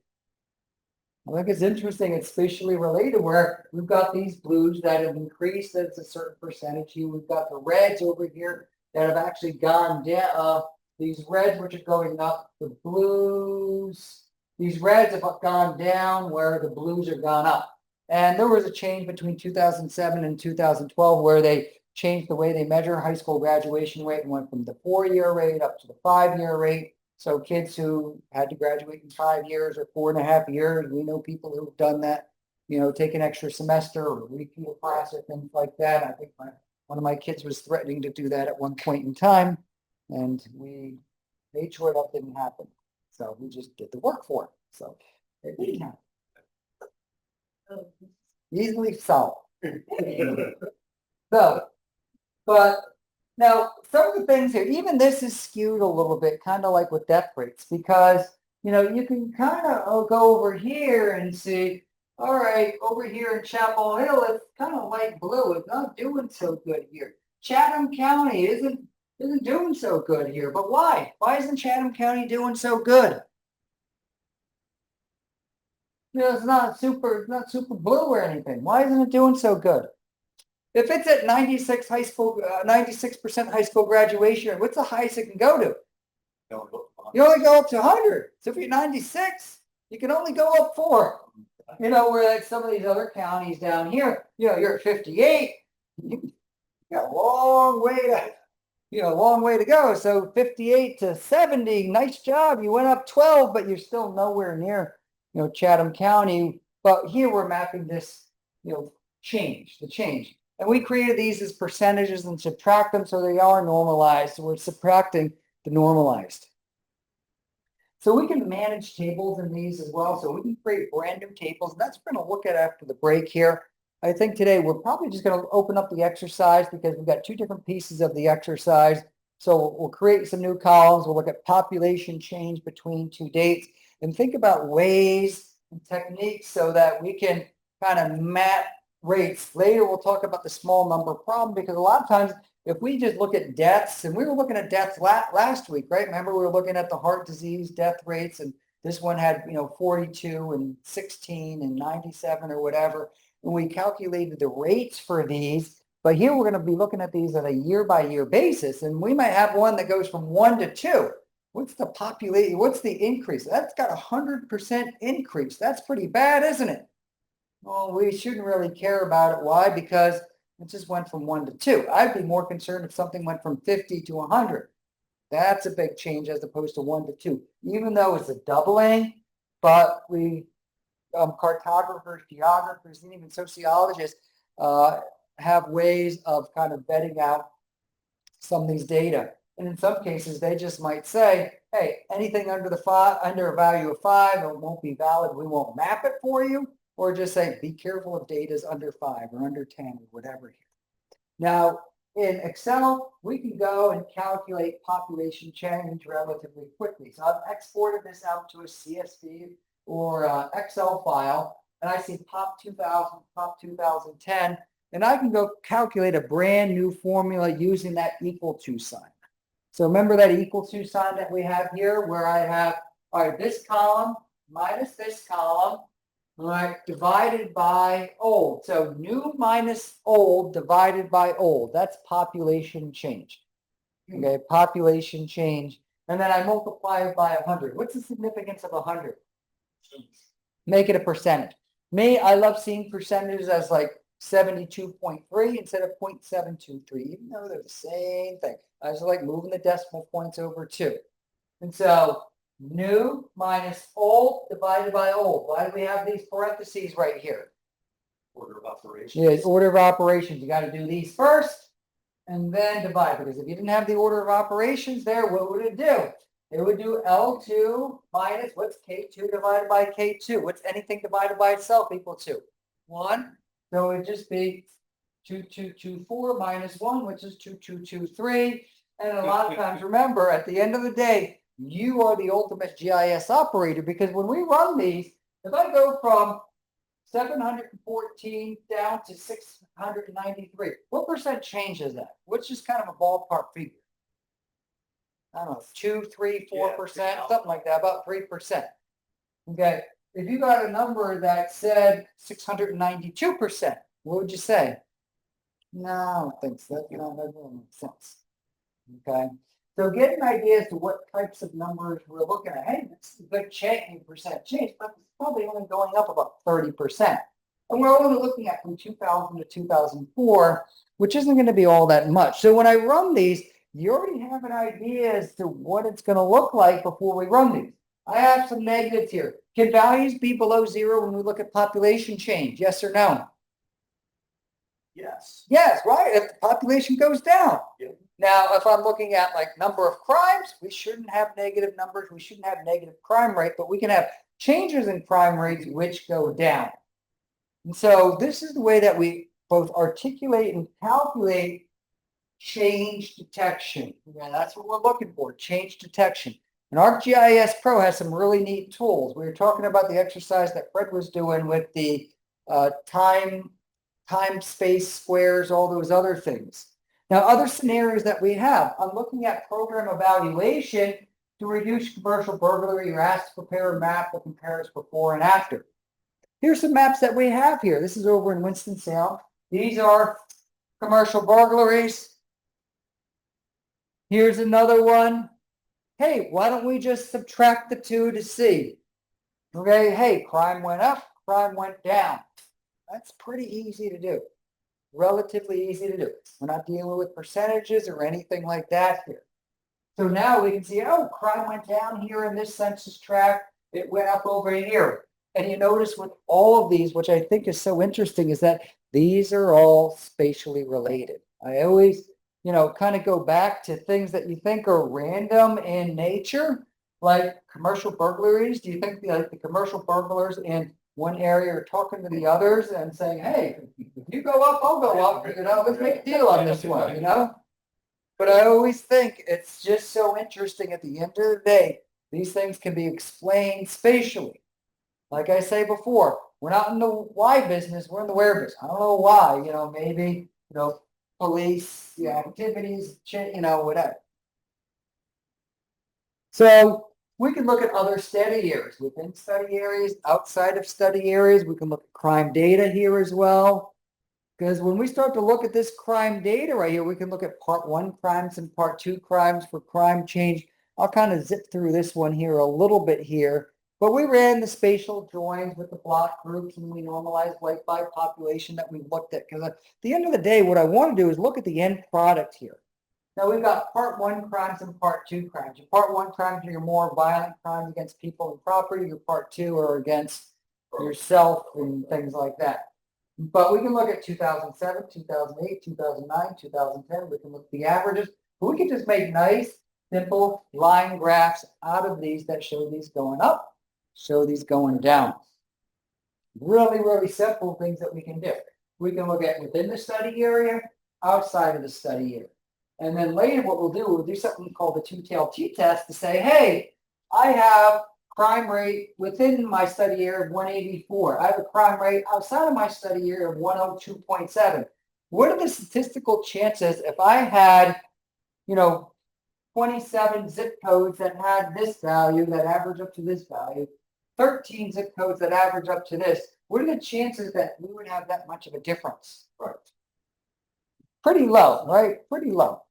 I think it's interesting. It's spatially related where we've got these blues that have increased. That's a certain percentage here. We've got the reds over here that have actually gone down. These reds, which are going up, the blues, these reds have gone down where the blues are gone up. And there was a change between 2007 and 2012 where they changed the way they measure high school graduation rate and went from the 4-year rate up to the 5-year rate. So kids who had to graduate in 5 years or 4.5 years, we know people who've done that, you know, take an extra semester or repeat a class or things like that. I think one of my kids was threatening to do that at one point in time, and we made sure that didn't happen. So we just did the work for it. So it didn't happen. Easily solved. So, but now, some of the things here, even this is skewed a little bit, kind of like with death rates, because, you know, you can kind of go over here and see, all right, over here in Chapel Hill, it's kind of light blue. It's not doing so good here. Chatham County isn't doing so good here. But why? Why isn't Chatham County doing so good? You know, it's not super blue or anything. Why isn't it doing so good? If it's at 96% high school graduation, what's the highest it can go to? You only go up to 100. So if you're 96, you can only go up 4. You know, where like some of these other counties down here, you know, you're at 58. You got a long way to go. So 58 to 70, nice job. You went up 12, but you're still nowhere near, you know, Chatham County. But here we're mapping this, you know, the change. And we created these as percentages and subtract them so they are normalized. So we're subtracting the normalized. So we can manage tables in these as well. So we can create brand new tables. And that's what we're going to look at after the break here. I think today we're probably just going to open up the exercise because we've got 2 different pieces of the exercise. So we'll create some new columns. We'll look at population change between 2 dates and think about ways and techniques so that we can kind of map rates. Later, we'll talk about the small number problem because a lot of times if we just look at deaths, and we were looking at deaths last week, right? Remember, we were looking at the heart disease death rates, and this one had, you know, 42 and 16 and 97 or whatever. And we calculated the rates for these. But here we're going to be looking at these on a year-by-year basis, and we might have one that goes from 1 to 2. What's the population? What's the increase? That's got 100% increase. That's pretty bad, isn't it? Well, we shouldn't really care about it. Why? Because it just went from 1 to 2. I'd be more concerned if something went from 50 to 100. That's a big change as opposed to 1 to 2. Even though it's a doubling, but we cartographers, geographers, and even sociologists have ways of kind of vetting out some of these data. And in some cases, they just might say, hey, anything under a value of 5, it won't be valid. We won't map it for you. Or just say, be careful if data is under 5 or under 10 or whatever. Now, in Excel, we can go and calculate population change relatively quickly. So I've exported this out to a CSV or Excel file, and I see pop 2000, pop 2010, and I can go calculate a brand new formula using that equal to sign. So remember that equal to sign that we have here where I have, all right, this column minus this column, right, divided by old. So new minus old divided by old. That's population change. Okay, population change. And then I multiply it by 100. What's the significance of 100? Make it a percentage. Me, I love seeing percentages as like 72.3 instead of 0.723, even though they're the same thing. I just like moving the decimal points over 2. And so new minus old divided by old. Why do we have these parentheses right here? Order of operations. Yes, order of operations. You got to do these first, and then divide, because if you didn't have the order of operations there, what would it do? It would do L2 minus, what's K2 divided by K2? What's anything divided by itself equal to? 1. So it would just be 2224 minus 1, which is 2223. And a lot of times, remember, at the end of the day, you are the ultimate GIS operator, because when we run these, if I go from 714 down to 693, what percent change is that? Which is kind of a ballpark figure. I don't know, 2, 3, 4%, something like that, about 3%. Okay, if you got a number that said 692%, what would you say? No, I don't think so. That doesn't make sense. Okay, so get an idea as to what types of numbers we're looking at. Hey, it's a good change, percent change, but it's probably only going up about 30%. And we're only looking at from 2000 to 2004, which isn't going to be all that much. So when I run these, you already have an idea as to what it's going to look like before we run these. I have some negatives here. Can values be below 0 when we look at population change? Yes or no? Yes. Yes, right. If the population goes down. Yep. Now, if I'm looking at like number of crimes, we shouldn't have negative numbers. We shouldn't have negative crime rate, but we can have changes in crime rates which go down. And so this is the way that we both articulate and calculate change detection. Yeah, that's what we're looking for, change detection. And ArcGIS Pro has some really neat tools. We were talking about the exercise that Fred was doing with the time, space, squares, all those other things. Now, other scenarios that we have, I'm looking at program evaluation to reduce commercial burglary. You're asked to prepare a map that compares before and after. Here's some maps that we have here. This is over in Winston-Salem. These are commercial burglaries. Here's another one. Hey, why don't we just subtract the two to see? Okay, hey, crime went up, crime went down. That's pretty easy to do. Relatively easy to do. We're not dealing with percentages or anything like that here. So now we can see, oh, crime went down here in this census tract. It went up over here. And you notice with all of these, which I think is so interesting, is that these are all spatially related. I always, kind of go back to things that you think are random in nature, like commercial burglaries. Do you think the commercial burglars in one area are talking to the others and saying, hey, if you go up, I'll go up, let's make a deal on this one, But I always think it's just so interesting at the end of the day, these things can be explained spatially. Like I say before, we're not in the why business, we're in the where business. I don't know why, maybe, police, activities, whatever. So we can look at other study areas, within study areas, outside of study areas. We can look at crime data here as well. Because when we start to look at this crime data right here, we can look at part 1 crimes and part 2 crimes for crime change. I'll kind of zip through this one here a little bit here. But we ran the spatial joins with the block groups, and we normalized weight by population that we looked at. Because at the end of the day, what I want to do is look at the end product here. Now we've got part 1 crimes and part 2 crimes. Your part 1 crimes are your more violent crimes against people and property. Your part 2 are against yourself and things like that. But we can look at 2007, 2008, 2009, 2010. We can look at the averages. But we can just make nice, simple line graphs out of these that show these going up, show these going down. Really, really simple things that we can do. We can look at within the study area, outside of the study area. And then later what we'll do something called the two-tailed t-test to say, hey, I have crime rate within my study area of 184. I have a crime rate outside of my study area of 102.7. What are the statistical chances if I had, 27 zip codes that had this value that average up to this value, 13 zip codes that average up to this? What are the chances that we would have that much of a difference? Right. Pretty low, right? Pretty low.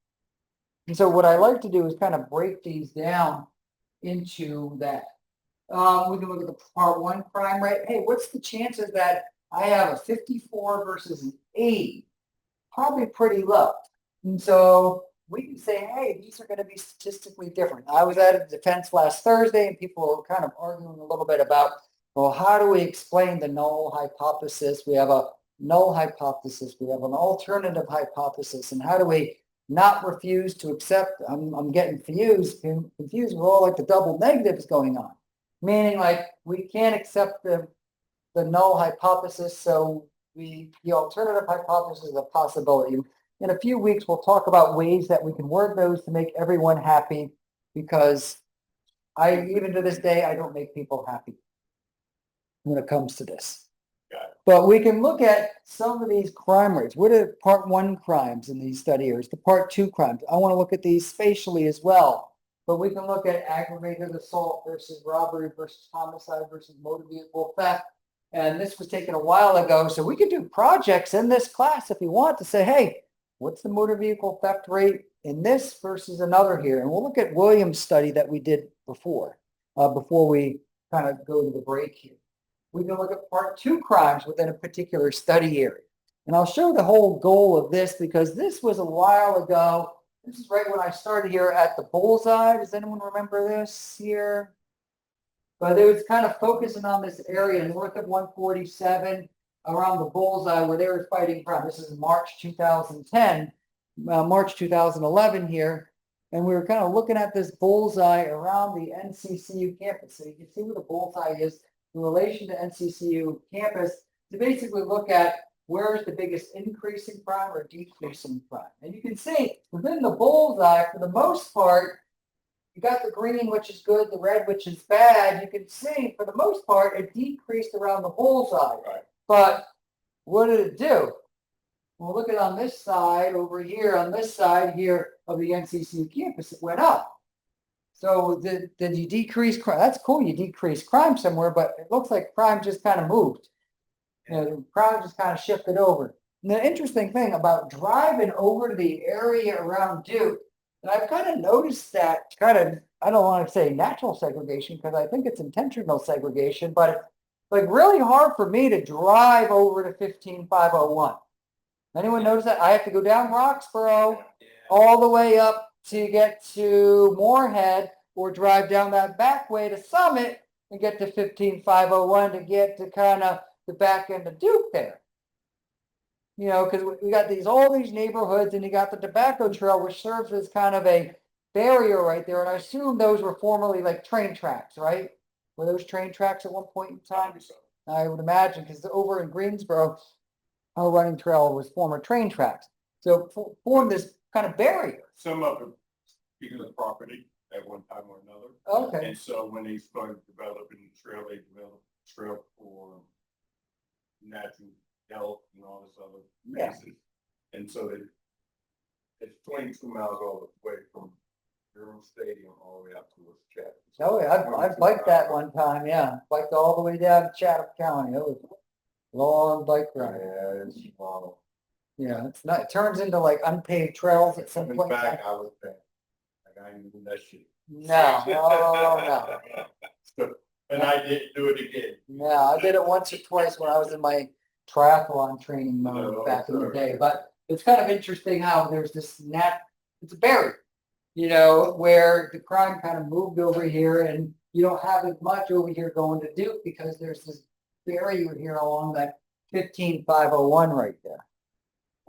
And so what I like to do is kind of break these down into that. We can look at the part 1 crime rate. Hey, what's the chances that I have a 54 versus an 80? Probably pretty low. And so we can say, hey, these are going to be statistically different. I was at a defense last Thursday, and people were kind of arguing a little bit about, well, how do we explain the null hypothesis? We have a null hypothesis. We have an alternative hypothesis. And how do we not refuse to accept, I'm getting confused with all like the double negatives going on. Meaning like we can't accept the null hypothesis, so the alternative hypothesis is a possibility. In a few weeks, we'll talk about ways that we can word those to make everyone happy, because even to this day, I don't make people happy when it comes to this. But we can look at some of these crime rates. What are part 1 crimes in these study areas, the part 2 crimes? I want to look at these spatially as well. But we can look at aggravated assault versus robbery versus homicide versus motor vehicle theft. And this was taken a while ago. So we could do projects in this class if you want to say, hey, what's the motor vehicle theft rate in this versus another here? And we'll look at Williams' study that we did before we kind of go to the break here. We can look at part 2 crimes within a particular study area. And I'll show the whole goal of this because this was a while ago. This is right when I started here at the Bullseye. Does anyone remember this here? But it was kind of focusing on this area north of 147 around the Bullseye where they were fighting crime. This is March 2010, March 2011 here. And we were kind of looking at this bullseye around the NCCU campus. So you can see where the bullseye is in relation to NCCU campus to basically look at where's the biggest increase in crime or decrease in crime. And you can see within the bullseye, for the most part, you got the green, which is good, the red, which is bad. You can see for the most part, it decreased around the bullseye. Right. But what did it do? Well, look at on this side over here, on this side here of the NCCU campus, it went up. So did you decrease crime? That's cool, you decrease crime somewhere, but it looks like crime just kind of moved. You know, crime just kind of shifted over. And the interesting thing about driving over to the area around Duke, and I've kind of noticed that kind of, I don't want to say natural segregation because I think it's intentional segregation, but it's like really hard for me to drive over to 15501. Anyone notice that? I have to go down Roxborough all the way up to get to Moorhead or drive down that back way to Summit and get to 15501 to get to kind of the back end of Duke there. You know, because we got all these neighborhoods and you got the tobacco trail, which serves as kind of a barrier right there. And I assume those were formerly like train tracks, right? Were those train tracks at one point in time? I would imagine, because over in Greensboro, our running trail was former train tracks. So formed this kind of barrier. Some of it because of property at one time or another. Okay. And so when they started developing the trail, they developed a trail for natural health and all this other places. And so it's 22 miles all the way from Durham Stadium all the way up towards Chatham. Oh yeah, I've biked that one time. Yeah, biked all the way down to Chatham County. It was a long bike ride. Yeah, it's long. Yeah, it's not. It turns into like unpaved trails at some Coming point. back, I was back. Like I ain't doing that shit. No. So, and I didn't do it again. No, I did it once or twice when I was in my triathlon training mode back in the day. But it's kind of interesting how there's this it's a barrier, you know, where the crime kind of moved over here and you don't have as much over here going to Duke because there's this barrier here along that 15501 right there.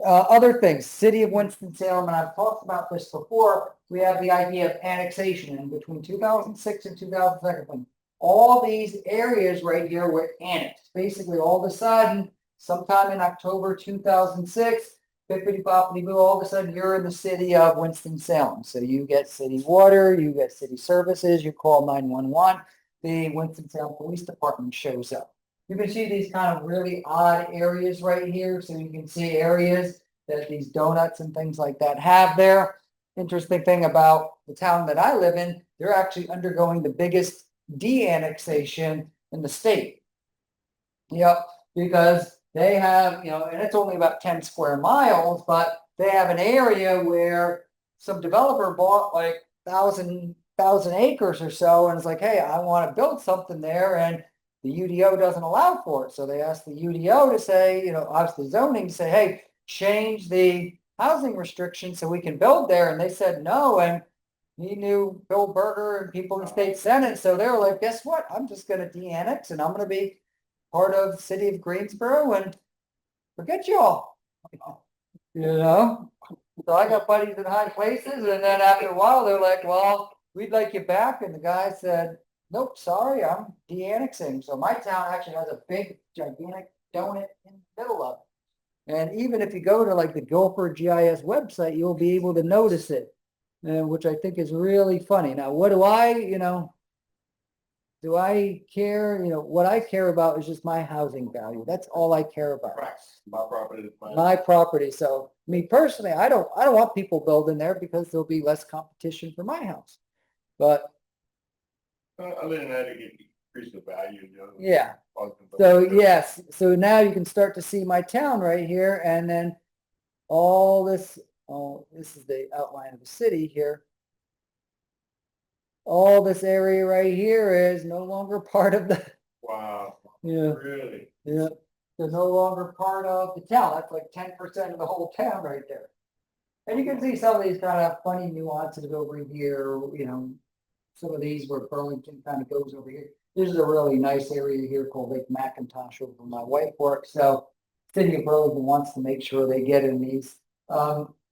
Other things, city of Winston-Salem, and I've talked about this before, we have the idea of annexation. And between 2006 and 2007, all these areas right here were annexed. Basically, all of a sudden, sometime in October 2006, bippity-boppity-boo, all of a sudden you're in the city of Winston-Salem. So you get city water, you get city services, you call 911, the Winston-Salem Police Department shows up. You can see these kind of really odd areas right here. So you can see areas that these donuts and things like that have there. Interesting thing about the town that I live in, they're actually undergoing the biggest de-annexation in the state. Yep, because they have, you know, and it's only about 10 square miles, but they have an area where some developer bought like 1,000 acres or so, and it's like, hey, I want to build something there, and the UDO doesn't allow for it. So they asked the UDO to say, you know, ask the zoning to say, hey, change the housing restrictions so we can build there. And they said no. And he knew Bill Berger and people in the state senate. So they were like, guess what? I'm just going to de-annex and I'm going to be part of the city of Greensboro and forget y'all. You know, So I got buddies in high places, and then after a while, they're like, well, we'd like you back. And the guy said, nope, sorry, I'm de-annexing. So my town actually has a big, gigantic donut in the middle of it. And even if you go to like the Gopher GIS website, you'll be able to notice it, which I think is really funny. Now, what do do I care? What I care about is just my housing value. That's all I care about. Price, my property is mine. My property. So me personally, I don't want people building there because there'll be less competition for my house. But Other than that, it increase the value, yeah. So yes, so now you can start to see my town right here, and then all this, this is the outline of the city here. All this area right here is no longer part of the, Wow. yeah, Really? yeah. They're no longer part of the town. That's like 10% of the whole town right there. And you can see some of these kind of funny nuances over here, some of these where Burlington kind of goes over here. This is a really nice area here called Lake McIntosh over my wife works. So City of Burlington wants to make sure they get in these.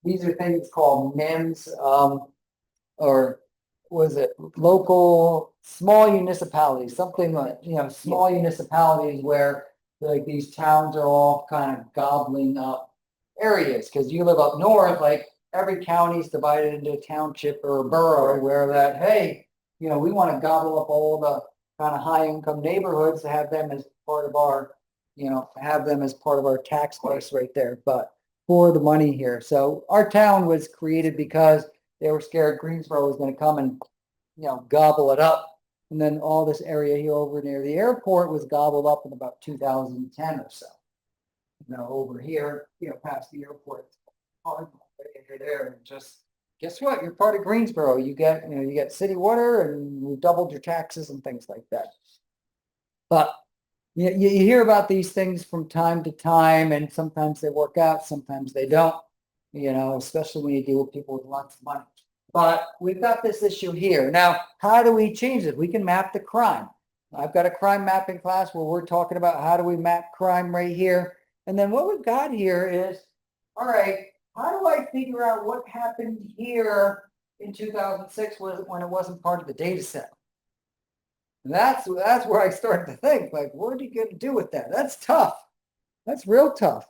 These are things called MIMS, or was it local small municipalities, something like, small municipalities where like these towns are all kind of gobbling up areas. Because you live up north, like every county is divided into a township or a borough where that, hey, we want to gobble up all the kind of high income neighborhoods to have them as part of our, have them as part of our tax base right there. But for the money here. So our town was created because they were scared Greensboro was going to come and, gobble it up. And then all this area here over near the airport was gobbled up in about 2010 or so. Over here, past the airport, right there, and just guess what? You're part of Greensboro. You get city water, and we doubled your taxes and things like that. But you hear about these things from time to time, and sometimes they work out, sometimes they don't. Especially when you deal with people with lots of money. But we've got this issue here. Now, how do we change it? We can map the crime. I've got a crime mapping class where we're talking about how do we map crime right here. And then what we've got here is, all right, how do I figure out what happened here in 2006 when it wasn't part of the data set? And that's where I started to think, like, what are you going to do with that? That's tough. That's real tough.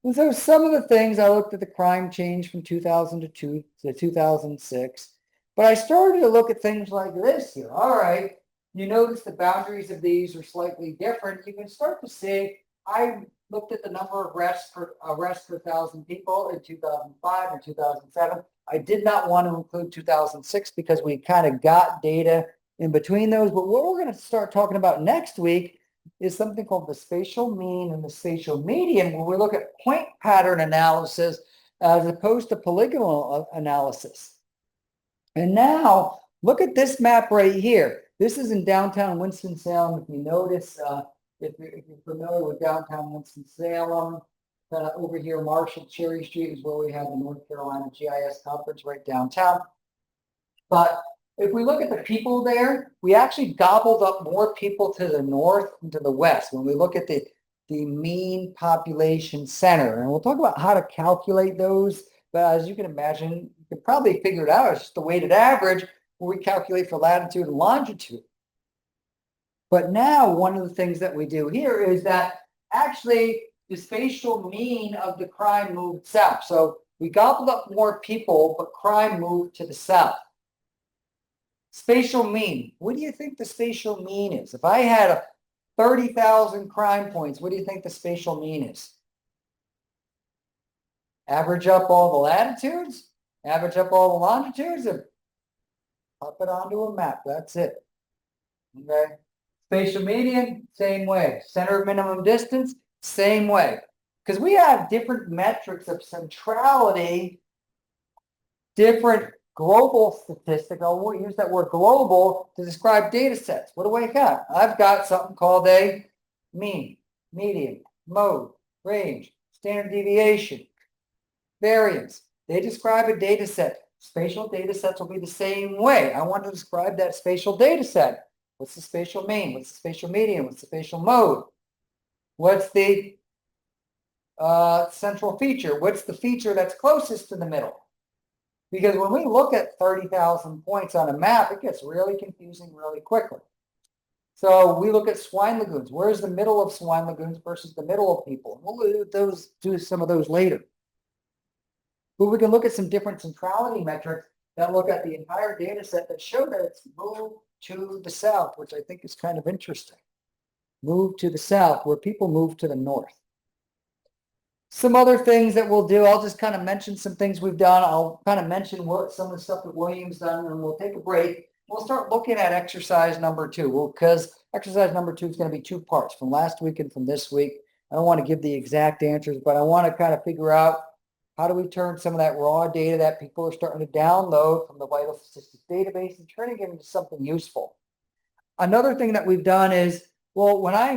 And so some of the things I looked at the crime change from 2002 to 2006, but I started to look at things like this here. All right, you notice the boundaries of these are slightly different. You can start to see, I looked at the number of arrests per 1,000 people in 2005 and 2007. I did not want to include 2006 because we kind of got data in between those. But what we're going to start talking about next week is something called the spatial mean and the spatial median, where we look at point pattern analysis as opposed to polygonal analysis. And now look at this map right here. This is in downtown Winston-Salem. If you notice, if you're familiar with downtown Winston-Salem, kind of over here, Marshall Cherry Street is where we have the North Carolina GIS conference right downtown. But if we look at the people there, we actually gobbled up more people to the north and to the west when we look at the mean population center. And we'll talk about how to calculate those. But as you can imagine, you can probably figure it out. It's just the weighted average where we calculate for latitude and longitude. But now one of the things that we do here is that actually the spatial mean of the crime moved south. So we gobbled up more people, but crime moved to the south. Spatial mean. What do you think the spatial mean is? If I had 30,000 crime points, what do you think the spatial mean is? Average up all the latitudes, average up all the longitudes, and pop it onto a map. That's it. Okay. Spatial median, same way. Center of minimum distance, same way. Because we have different metrics of centrality, different global statistic. I'll use that word global to describe data sets. What do I got? I've got something called a mean, median, mode, range, standard deviation, variance. They describe a data set. Spatial data sets will be the same way. I want to describe that spatial data set. What's the spatial mean? What's the spatial median? What's the spatial mode? What's the central feature. What's the feature that's closest to the middle? Because when we look at 30,000 points on a map, it gets really confusing really quickly. So we look at swine lagoons. Where's the middle of swine lagoons versus the middle of people? We'll do some of those later. But we can look at some different centrality metrics that look at the entire data set that show that it's moved to the south, which I think is kind of interesting. Move to the south where people move to the north. Some other things that we'll do, I'll just kind of mention some things we've done. I'll kind of mention what some of the stuff that William's done, and we'll take a break. We'll start looking at exercise number 2, because exercise number 2 is going to be 2 parts, from last week and from this week. I don't want to give the exact answers, but I want to kind of figure out how do we turn some of that raw data that people are starting to download from the Vital Statistics database and turning it into something useful. Another thing that we've done is, well, when I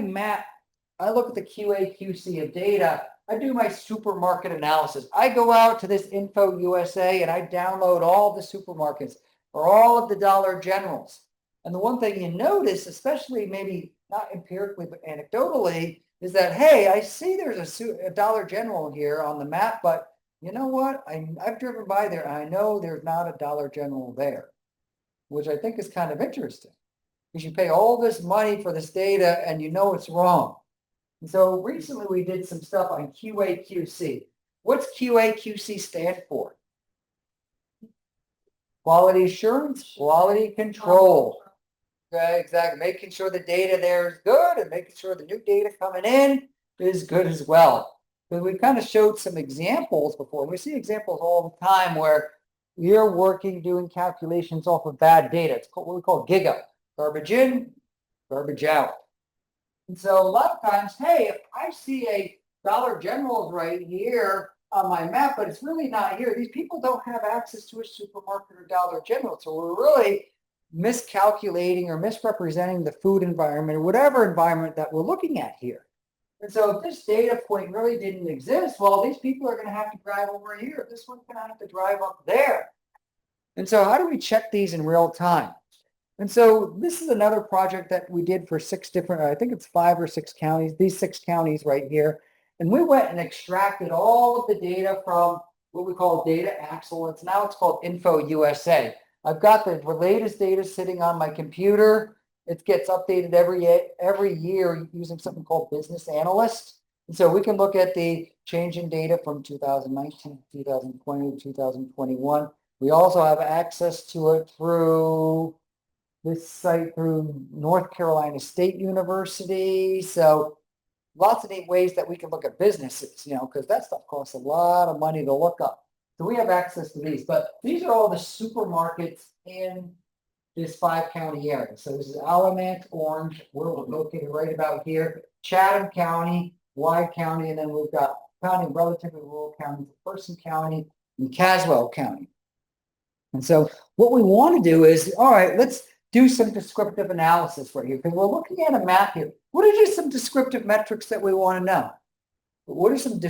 look at the QA/QC of data, I do my supermarket analysis. I go out to this Info USA and I download all the supermarkets or all of the Dollar Generals. And the one thing you notice, especially maybe not empirically, but anecdotally, is that, hey, I see there's a Dollar General here on the map, but you know what? I've driven by there and I know there's not a Dollar General there, which I think is kind of interesting because you pay all this money for this data and you know it's wrong. And so recently we did some stuff on QA/QC. What's QA/QC stand for? Quality assurance, quality control. Okay, exactly. Making sure the data there is good and making sure the new data coming in is good as well. Because we kind of showed some examples before. We see examples all the time where we're working, doing calculations off of bad data. It's what we call GIGA. Garbage in, garbage out. And so a lot of times, hey, if I see a Dollar General right here on my map, but it's really not here, these people don't have access to a supermarket or Dollar General. So we're really miscalculating or misrepresenting the food environment or whatever environment that we're looking at here. And so if this data point really didn't exist, well, these people are going to have to drive over here. This one's going to have to drive up there. And so how do we check these in real time? And so this is another project that we did for 6 different, I think it's 5 or 6 counties, these 6 counties right here. And we went and extracted all of the data from what we call data excellence. Now it's called Info USA. I've got the latest data sitting on my computer. It gets updated every year using something called Business Analyst. And so we can look at the change in data from 2019, 2020, 2021. We also have access to it through this site through North Carolina State University. So lots of neat ways that we can look at businesses, because that stuff costs a lot of money to look up. So we have access to these, but these are all the supermarkets in this 5-county area. So this is Alamance, Orange, we're located right about here, Chatham County, Wide County, and then we've got relatively rural counties, Person County and Caswell County. And so what we want to do is, all right, let's do some descriptive analysis right here, because we're looking at a map here. What are just some descriptive metrics that we want to know? What are some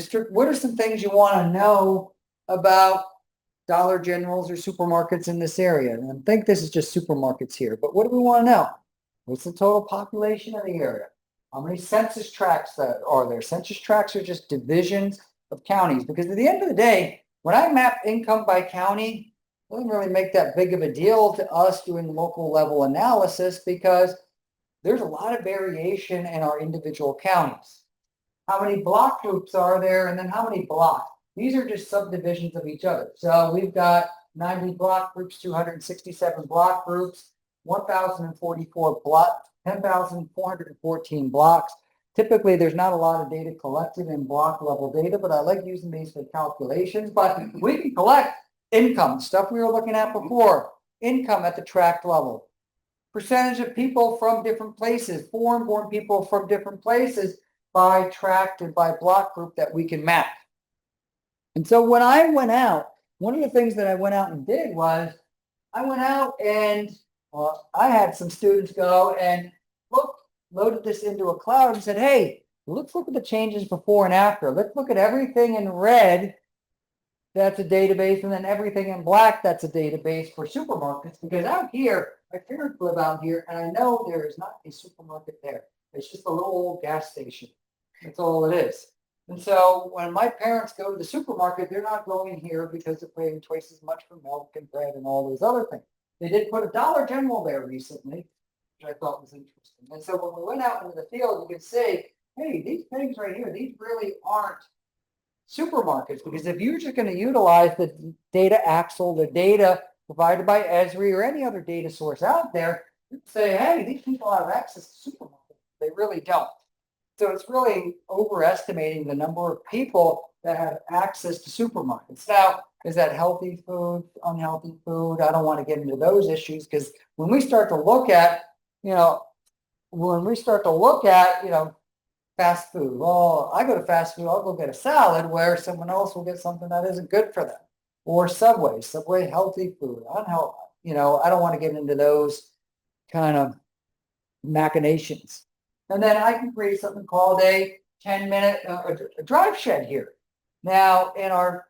things you want to know about Dollar Generals or supermarkets in this area? And I think this is just supermarkets here, but what do we want to know? What's the total population of the area? How many census tracts that are there? Census tracts are just divisions of counties, because at the end of the day, when I map income by county, it doesn't really make that big of a deal to us doing local level analysis, because there's a lot of variation in our individual counties. How many block groups are there, and then how many blocks? These are just subdivisions of each other. So we've got 90 block groups, 267 block groups, 1,044 blocks, 10,414 blocks. Typically, there's not a lot of data collected in block level data, but I like using these for calculations. But we can collect income, stuff we were looking at before, income at the tract level, percentage of people from different places, foreign-born people from different places by tract and by block group that we can map. And so when I went out, one of the things that I went out and did was I went out and I had some students go and loaded this into a cloud and said, hey, let's look at the changes before and after. Let's look at everything in red. That's a database, and then everything in black, that's a database for supermarkets, because out here, my parents live out here, and I know there is not a supermarket there. It's just a little old gas station. That's all it is. And so when my parents go to the supermarket, they're not going here because they're paying twice as much for milk and bread and all those other things. They did put a Dollar General there recently, which I thought was interesting. And so when we went out into the field, you could see, hey, these things right here, these really aren't supermarkets, because if you're just going to utilize the data axle, the data provided by Esri or any other data source out there, you'd say, hey, these people have access to supermarkets. They really don't. So it's really overestimating the number of people that have access to supermarkets. Now, is that healthy food, unhealthy food? I don't want to get into those issues, because when we start to look at, fast food. Well, I go to fast food, I'll go get a salad where someone else will get something that isn't good for them. Or Subway healthy food, unhealthy. I don't want to get into those kind of machinations. And then I can create something called a 10-minute drive shed here. Now, in our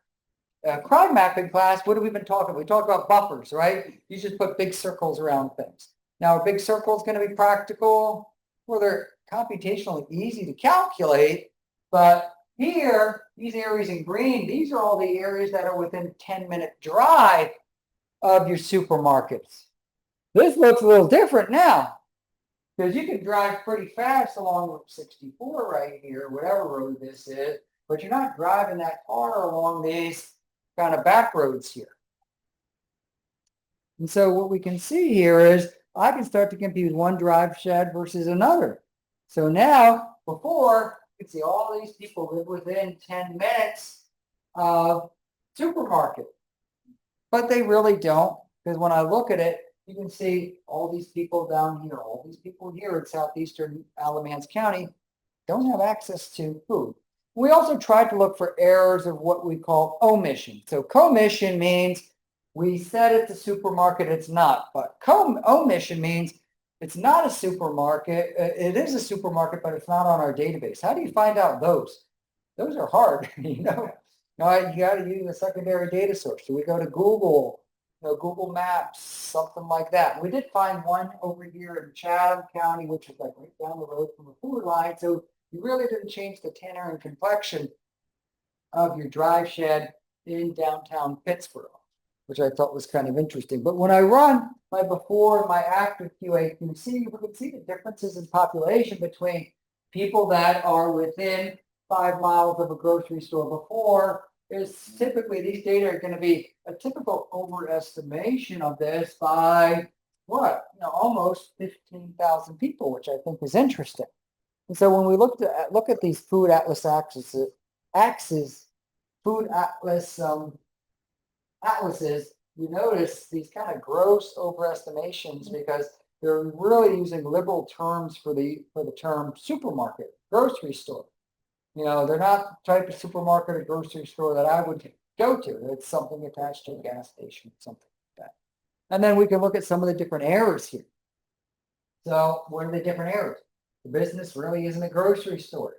crime mapping class, what have we been talking about? We talk about buffers, right? You just put big circles around things. Now, a big circle is going to be practical, well, they're computationally easy to calculate, but here, these areas in green, these are all the areas that are within 10-minute drive of your supermarkets. This looks a little different now, because you can drive pretty fast along Route 64 right here, whatever road this is, but you're not driving that far along these kind of back roads here. And so what we can see here is I can start to compute one drive shed versus another. So now, before, you can see all these people live within 10 minutes of supermarket. But they really don't, because when I look at it, you can see all these people down here, all these people here in southeastern Alamance County don't have access to food. We also tried to look for errors of what we call omission. So commission means we said it's a supermarket, it's not. But omission means it's not a supermarket. It is a supermarket, but it's not on our database. How do you find out those? Those are hard, you got to use a secondary data source. So we go to Google, Google Maps, something like that. We did find one over here in Chatham County, which is like right down the road from the food line. So you really didn't change the tenor and complexion of your drive shed in downtown Pittsburgh, which I thought was kind of interesting. But when I run my before and my after QA, we can see the differences in population between people that are within 5 miles of a grocery store before. Is typically these data are going to be a typical overestimation of this by almost 15,000 people, which I think is interesting. And so when we look at these food atlas atlases, you notice these kind of gross overestimations, because they're really using liberal terms for the term supermarket, grocery store. They're not the type of supermarket or grocery store that I would go to. It's something attached to a gas station, something like that. And then we can look at some of the different errors here. So what are the different errors? The business really isn't a grocery store.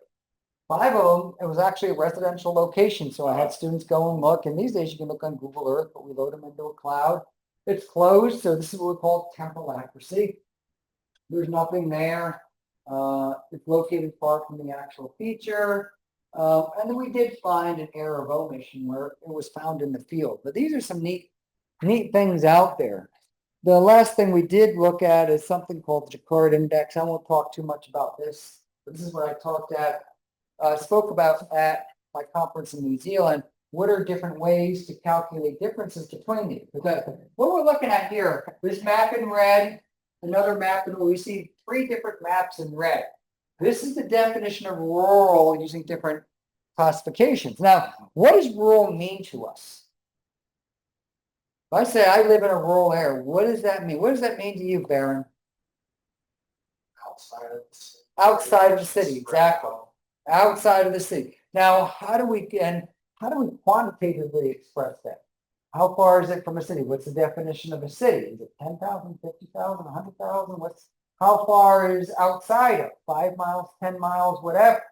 5 of them, it was actually a residential location. So I had students go and look, and these days you can look on Google Earth, but we load them into a cloud. It's closed, so this is what we call temporal accuracy. There's nothing there. It's located far from the actual feature. And then we did find an error of omission where it was found in the field. But these are some neat things out there. The last thing we did look at is something called the Jaccard Index. I won't talk too much about this, but this is what I spoke about at my conference in New Zealand. What are different ways to calculate differences between these? Because what we're looking at here, this map in red, another map in blue, we see 3 different maps in red. This is the definition of rural using different classifications. Now, what does rural mean to us? If I say I live in a rural area, what does that mean? What does that mean to you, Baron? Outside of the city. Outside of the city, exactly. Outside of the city. Now, how do we quantitatively express that? How far is it from a city? What's the definition of a city? Is it 10,000, 50,000, 100,000? How far is outside of 5 miles, 10 miles, whatever?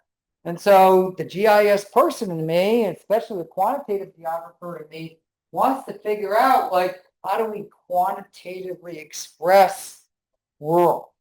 And so the GIS person in me, especially the quantitative geographer in me, wants to figure out, how do we quantitatively express rural?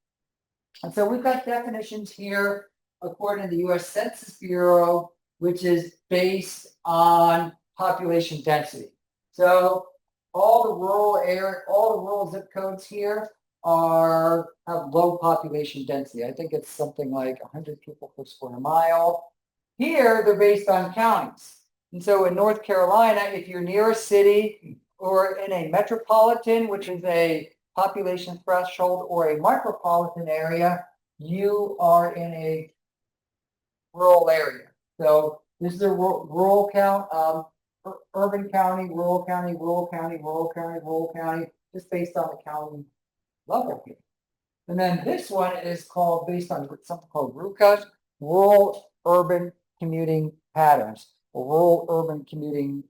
And so we've got definitions here according to the U.S. Census Bureau which is based on population density. So all the rural zip codes here have low population density. I think it's something like 100 people per square mile. Here, they're based on counties. And so in North Carolina, if you're near a city or in a metropolitan, which is a population threshold, or a micropolitan area, you are in a rural area. So this is a rural count, urban county, rural county, rural county, rural county, rural county, just based on the county level here. And then this one is called, based on something called RUCA, rural urban commuting patterns, or rural urban commuting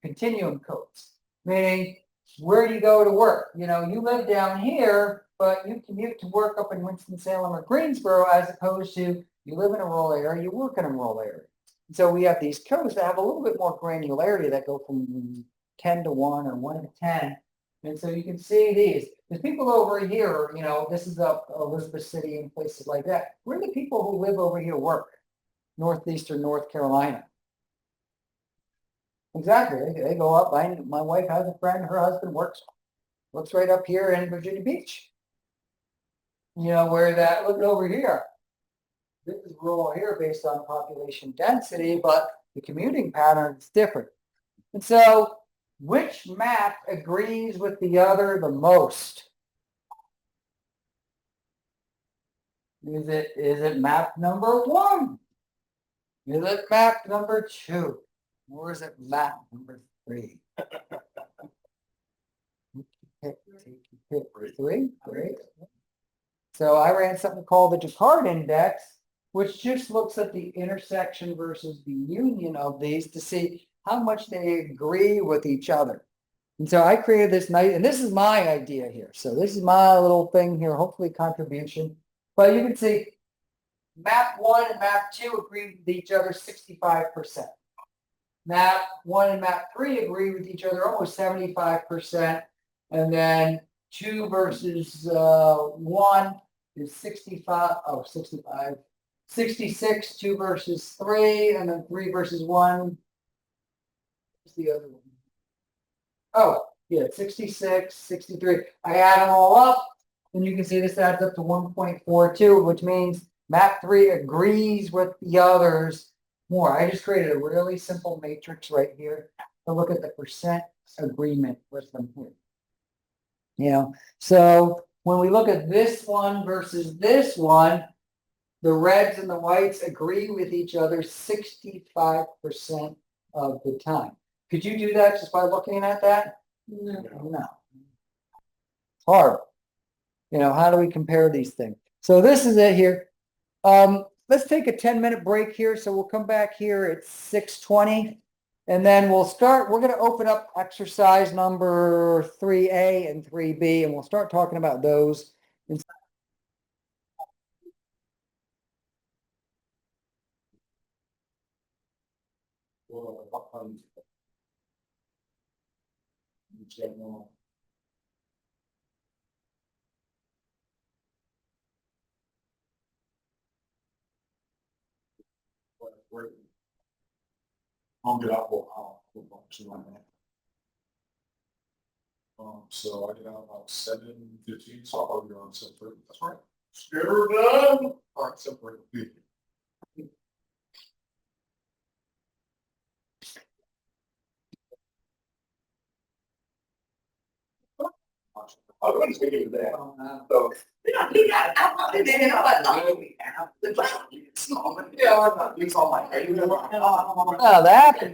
continuum codes, meaning where do you go to work? You know, you live down here, but you commute to work up in Winston-Salem or Greensboro, as opposed to you live in a rural area, you work in a rural area. And so we have these codes that have a little bit more granularity that go from 10 to 1 or 1 to 10. And so you can see these. There's people over here, you know, this is up Elizabeth City and places like that. Where do the people who live over here work? Northeastern North Carolina. Exactly. They go up. My wife has a friend, her husband works right up here in Virginia Beach. You know, where that, look over here. This is rural here based on population density, but the commuting pattern is different. And so, which map agrees with the other the most? Is it map number 1? Is it map number 2? Or is it map number 3? Pick 3. Great. So I ran something called the Descartes Index, which just looks at the intersection versus the union of these to see how much they agree with each other. And so I created this nice, and this is my idea here. So this is my little thing here, hopefully contribution. But you can see map 1 and map 2 agree with each other 65%. Map 1 and map 3 agree with each other almost 75%. And then 2 versus 1 is 65, 66, 2 versus 3, and then 3 versus 1. What's the other one? Oh, yeah, 66, 63. I add them all up, and you can see this adds up to 1.42, which means map 3 agrees with the others more. I just created a really simple matrix right here to look at the percent agreement with them here. You know, so when we look at this one versus this one, the reds and the whites agree with each other 65% of the time. Could you do that just by looking at that? No. It's hard. You know, how do we compare these things? So this is it here. Let's take a 10-minute break here. So we'll come back here at 6:20. And then we'll start, we're going to open up exercise number 3A and 3B, and we'll start talking about those. I'll get out. So I get out about 7:15, so I'll be around 7:30. That's right. Scared done. All right, 7:30. Everybody's waiting for that. So. No,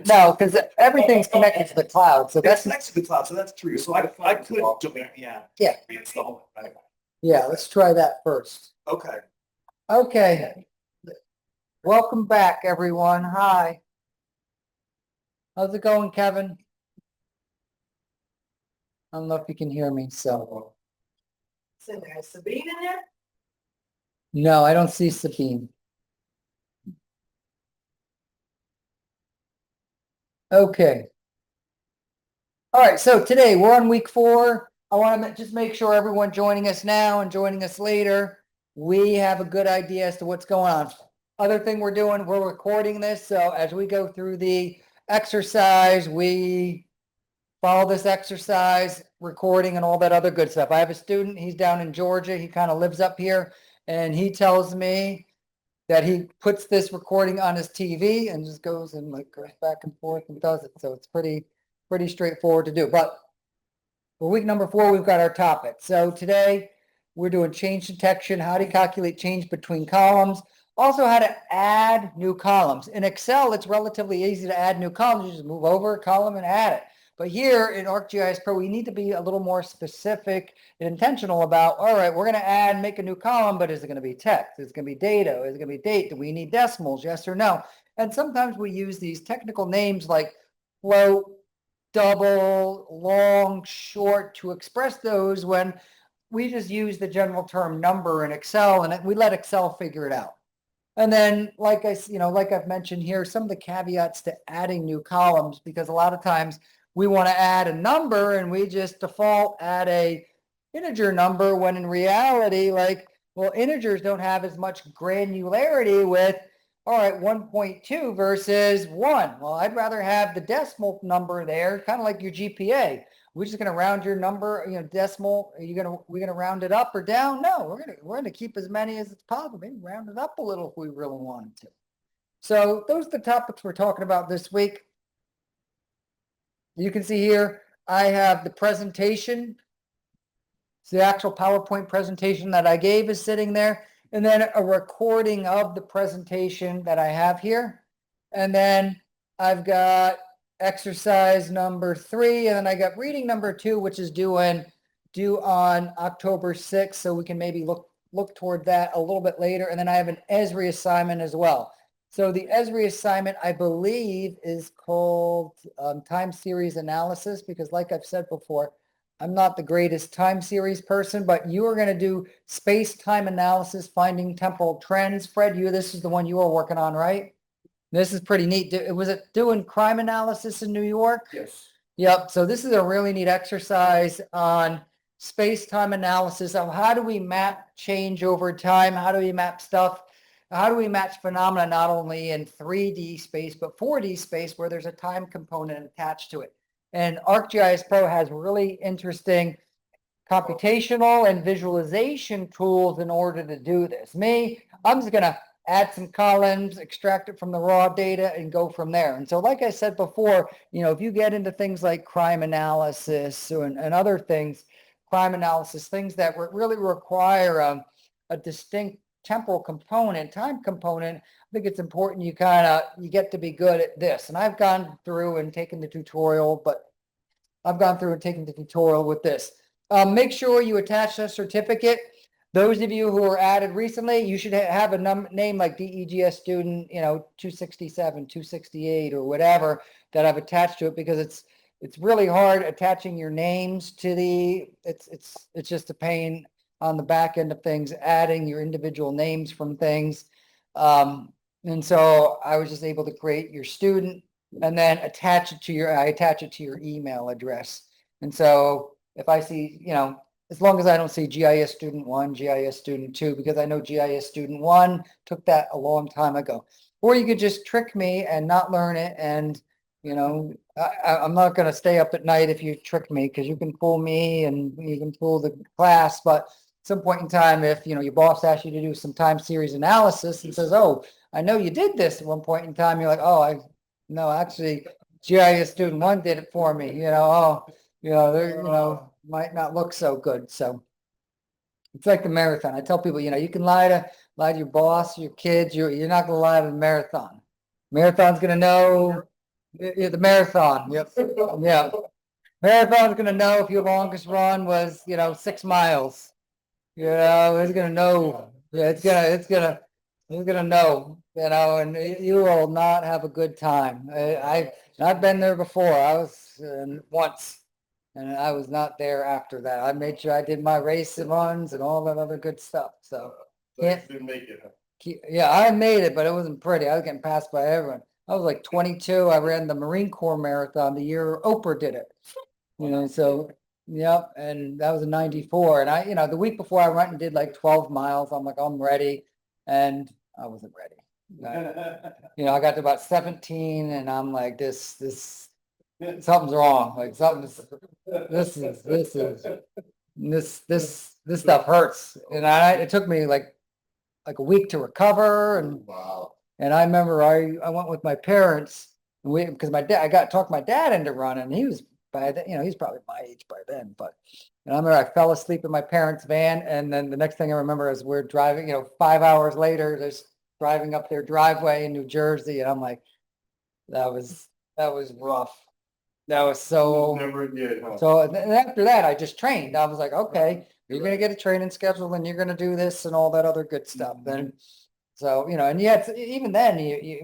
no, because everything's connected to the cloud. So That's that's next to the cloud, so that's true. So I could do it, yeah. Yeah. It's the whole thing. yeah. Let's try that first. Okay. Okay. Welcome back, everyone. Hi. How's it going, Kevin? I don't know if you can hear me. So there's Sabine in there? no, I don't see Sabine. Okay. All right. So today we're on week 4. I want to just make sure everyone joining us now and joining us later, we have a good idea as to what's going on. other thing we're doing, we're recording this. So as we go through the exercise, we follow this exercise, recording and all that other good stuff. I have a student, he's down in Georgia. He kind of lives up here and he tells me that he puts this recording on his TV and just goes and like goes back and forth and does it. So it's pretty straightforward to do. But for week number 4, we've got our topic. So today we're doing change detection, how to calculate change between columns, also how to add new columns. In Excel, it's relatively easy to add new columns. You just move over a column and add it. But here in ArcGIS Pro, we need to be a little more specific and intentional about, all right, we're going to make a new column, but is it going to be text? Is it going to be data? Is it going to be date? Do we need decimals? Yes or no? And sometimes we use these technical names like float, double, long, short to express those when we just use the general term number in Excel and we let Excel figure it out. And then, like I've mentioned here, some of the caveats to adding new columns, because a lot of times we want to add a number and we just default add a integer number when in reality, well, integers don't have as much granularity with, all right, 1.2 versus 1. Well, I'd rather have the decimal number there, kind of like your GPA. We're just going to round your number, decimal. We're going to round it up or down? No, we're going to keep as many as it's possible. Maybe round it up a little if we really wanted to. So those are the topics we're talking about this week. You can see here, I have the presentation. So the actual PowerPoint presentation that I gave is sitting there. And then a recording of the presentation that I have here. And then I've got exercise number 3, and then I got reading number 2, which is due on October 6th. So we can maybe look toward that a little bit later. And then I have an Esri assignment as well. So the Esri assignment, I believe, is called time series analysis, because like I've said before, I'm not the greatest time series person, but you are going to do space-time analysis, finding temporal trends. Fred, this is the one you were working on, right? This is pretty neat. Was it doing crime analysis in New York? Yes. Yep. So this is a really neat exercise on space-time analysis of how do we map change over time? How do we map stuff? How do we match phenomena not only in 3D space, but 4D space where there's a time component attached to it? And ArcGIS Pro has really interesting computational and visualization tools in order to do this. I'm just going to add some columns, extract it from the raw data, and go from there. And so, like I said before, if you get into things like crime analysis and other things, things that really require a distinct temporal component, time component, I think it's important you get to be good at this. And I've gone through and taken the tutorial, with this. Make sure you attach a certificate. Those of you who are added recently, you should have a name like DEGS student, 267, 268 or whatever that I've attached to it, because it's really hard attaching your names to it's just a pain on the back end of things, adding your individual names from things. And so I was just able to create your student and then attach it to your email address. And so if I see, as long as I don't see GIS student 1, GIS student 2, because I know GIS student 1 took that a long time ago. Or you could just trick me and not learn it. And, I'm not going to stay up at night if you trick me, because you can fool me and you can fool the class. But at some point in time, if, your boss asks you to do some time series analysis and says, oh, I know you did this at one point in time. You're like, oh, no, actually, GIS student 1 did it for me. Might not look so good. So it's like the marathon. I tell people, you can lie to your boss, your kids. You're not going to lie to the marathon. Marathon's going to know the marathon. Yep. Yeah. Marathon's going to know if your longest run was, 6 miles. It's going to know. Yeah, it's going to know, and you will not have a good time. I've been there before. I was once, and I was not there after that. I made sure I did my race runs and all that other good stuff. So didn't make it. yeah, I made it, but it wasn't pretty. I was getting passed by everyone. I was like 22. I ran the Marine Corps Marathon the year Oprah did it. So yep, and that was in '94. And I, the week before I went and did like 12 miles. I'm like, I'm ready, and I wasn't ready. You know, I got to about 17 and I'm like, this, something's wrong. Like this stuff hurts. And it took me like a week to recover. And Wow. and I remember I went with my parents and because my dad, I got talked my dad into running. He was by then, you know, he's probably my age by then, but and I remember I fell asleep in my parents' van. And then the next thing I remember is we're driving, you know, 5 hours later, there's driving up their driveway in New Jersey. And I'm like, that was rough. That was so, Never did, huh? so and after that, I just trained. I was like, okay, you're going to get a training schedule and you're going to do this and all that other good stuff. Then, so, you know, and yet even then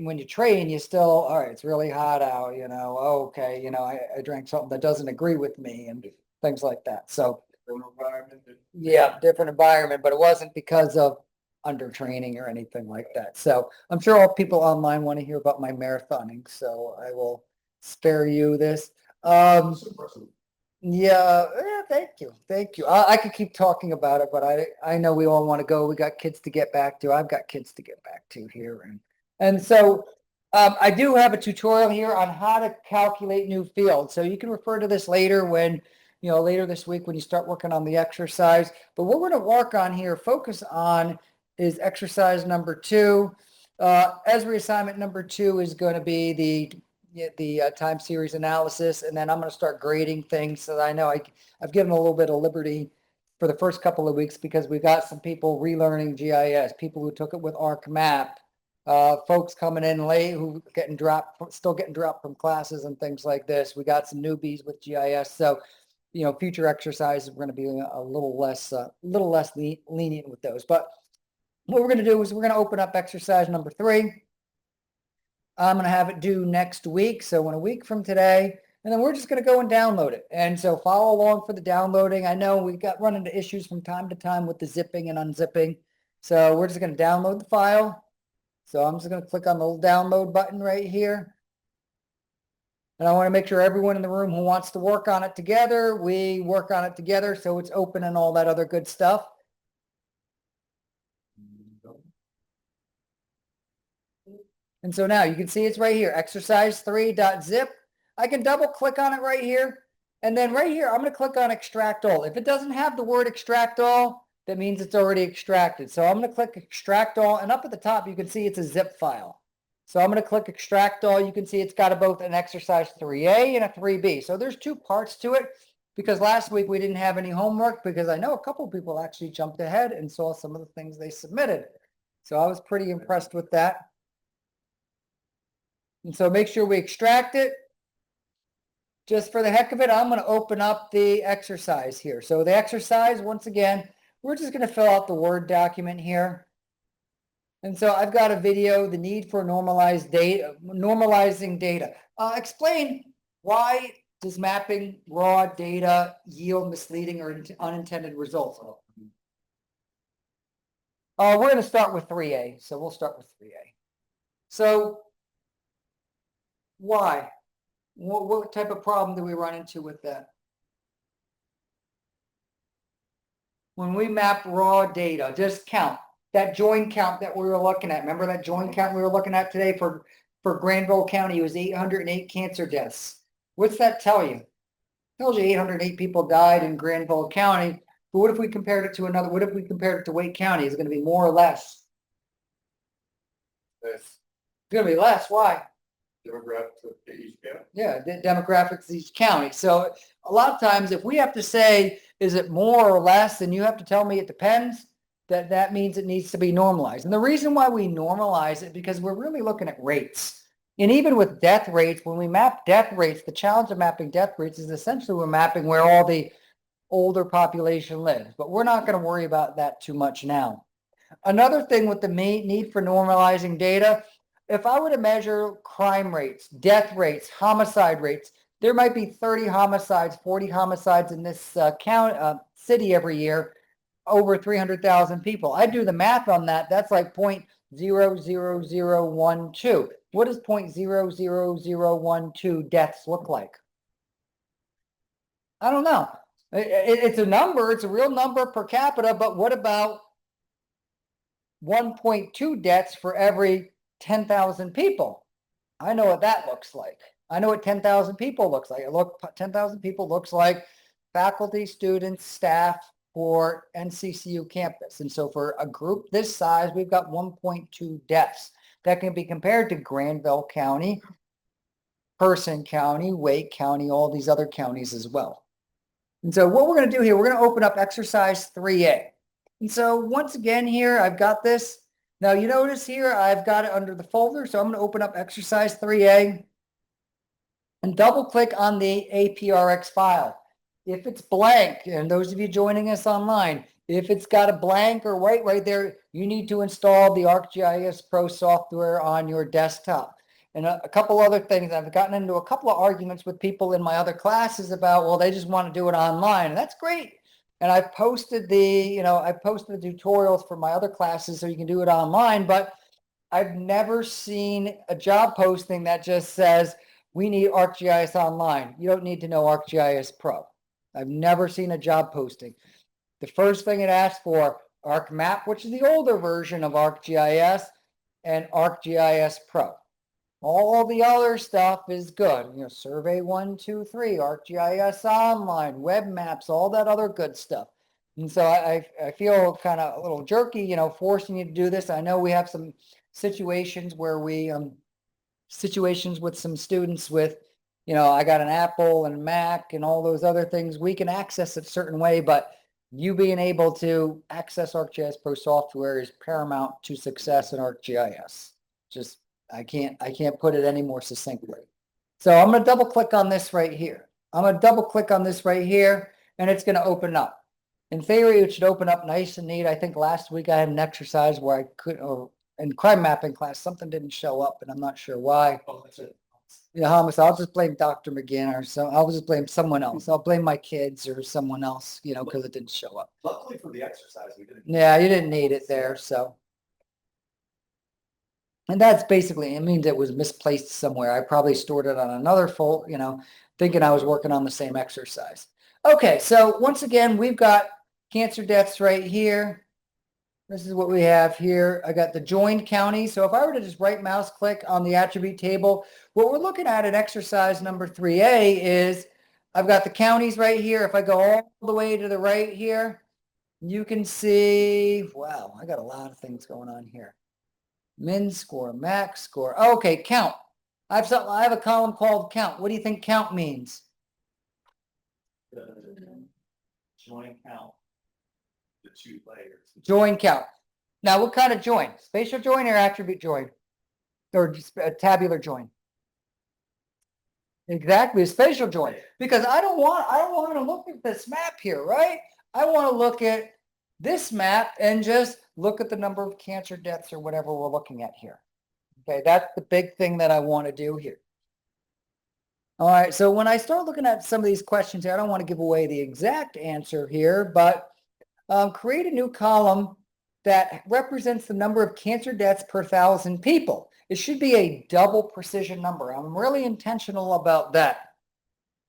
when you train, you still, all right, it's really hot out, you know, okay, you know, I drank something that doesn't agree with me and things like that. So yeah, different environment, but it wasn't because of under training or anything like that. So I'm sure all people online want to hear about my marathoning, so I will spare you this. That's impressive. Yeah, thank you. Thank you. I could keep talking about it, but I know we all want to go. We got kids to get back to. I've got kids to get back to here. And so I do have a tutorial here on how to calculate new fields. So you can refer to this later when, you know, later this week when you start working on the exercise. But what we're going to work on here, focus on is exercise number 2. Esri assignment number 2 is going to be the time series analysis, and then I'm going to start grading things. So that I know I've given a little bit of liberty for the first couple of weeks because we got some people relearning GIS, people who took it with ArcMap, folks coming in late who still getting dropped from classes and things like this. We got some newbies with GIS. So, you know, future exercises, we're going to be a little less lenient with those. But what we're going to do is we're going to open up exercise number 3. I'm going to have it due next week. So in a week from today, and then we're just going to go and download it. And so follow along for the downloading. I know we got run into issues from time to time with the zipping and unzipping. So we're just going to download the file. So I'm just going to click on the little download button right here. And I want to make sure everyone in the room who wants to work on it together, we work on it together. So it's open and all that other good stuff. And so now you can see it's right here, exercise3.zip. I can double click on it right here. And then right here, I'm going to click on extract all. If it doesn't have the word extract all, that means it's already extracted. So I'm going to click extract all. And up at the top, you can see it's a zip file. So I'm going to click extract all. You can see it's got both an exercise 3A and a 3B. So there's 2 parts to it because last week we didn't have any homework because I know a couple of people actually jumped ahead and saw some of the things they submitted. So I was pretty impressed with that. And so make sure we extract it. Just for the heck of it, I'm going to open up the exercise here. So the exercise, once again, we're just going to fill out the Word document here. And so I've got a video, the need for normalizing data. Explain why does mapping raw data yield misleading or unintended results? We're going to start with 3A. So we'll start with 3A. So why? What type of problem do we run into with that? When we map raw data, just count. That join count that we were looking at. Remember that join count we were looking at today for Granville County? It was 808 cancer deaths. What's that tell you? It tells you 808 people died in Granville County. But what if we compared it to another? What if we compared it to Wake County? Is it going to be more or less? Less. It's going to be less. Why? Demographics of each county. Yeah, the demographics of each county. So a lot of times if we have to say, is it more or less, then you have to tell me it depends. That means it needs to be normalized. And the reason why we normalize it, because we're really looking at rates. And even with death rates, when we map death rates, the challenge of mapping death rates is essentially we're mapping where all the older population lives. But we're not going to worry about that too much now. Another thing with the need for normalizing data, if I were to measure crime rates, death rates, homicide rates, there might be 30 homicides, 40 homicides in this city every year, over 300,000 people. I do the math on that. That's like 0.00012. What does 0.00012 deaths look like? I don't know. It's a number. It's a real number per capita. But what about 1.2 deaths for every 10,000 people. I know what that looks like. I know what 10,000 people looks like. 10,000 people looks like faculty, students, staff for NCCU campus. And so for a group this size, we've got 1.2 deaths. That can be compared to Granville County, Person County, Wake County, all these other counties as well. And so what we're going to do here, we're going to open up exercise 3A. And so once again here, I've got this. Now you notice here, I've got it under the folder. So I'm going to open up exercise 3A and double click on the APRX file. If it's blank, and those of you joining us online, if it's got a blank or white right there, you need to install the ArcGIS Pro software on your desktop. And a couple other things, I've gotten into a couple of arguments with people in my other classes about, well, they just want to do it online, and that's great. And I've posted the tutorials for my other classes so you can do it online, but I've never seen a job posting that just says, we need ArcGIS Online. You don't need to know ArcGIS Pro. I've never seen a job posting. The first thing it asks for, ArcMap, which is the older version of ArcGIS, and ArcGIS Pro. All the other stuff is good. Survey 1, 2, 3, ArcGIS Online, web maps, all that other good stuff. And so I feel kind of a little jerky, forcing you to do this. I know we have some situations where situations with some students with, I got an Apple and Mac and all those other things. We can access it a certain way, but you being able to access ArcGIS Pro software is paramount to success in ArcGIS. I can't put it any more succinctly. So I'm going to double click on this right here. And it's going to open up. In theory, it should open up nice and neat. I think last week I had an exercise where I could, or in crime mapping class, something didn't show up, and I'm not sure why. Oh, that's it. Yeah, homicide. I'll just blame Dr. McGinn, or so. I'll just blame someone else. I'll blame my kids or someone else, because it didn't show up. Luckily for the exercise, we didn't. Yeah, you didn't need it there, so. And that's basically, it means it was misplaced somewhere. I probably stored it on another folder, thinking I was working on the same exercise. Okay, so once again, we've got cancer deaths right here. This is what we have here. I got the joined counties. So if I were to just right mouse click on the attribute table, what we're looking at in exercise number 3A is I've got the counties right here. If I go all the way to the right here, you can see, wow, I got a lot of things going on here. Min score, max score. Okay, count. I have a column called count. What do you think count means? Join count. The 2 layers. Join count. Now, what kind of join? Spatial join or attribute join? Or just a tabular join? Exactly, a spatial join. Because I don't want to look at this map here, right? I want to look at this map and just look at the number of cancer deaths or whatever we're looking at here. Okay, that's the big thing that I want to do here. All right, so when I start looking at some of these questions here, I don't want to give away the exact answer here, but create a new column that represents the number of cancer deaths per 1,000 people. It should be a double precision number. I'm really intentional about that.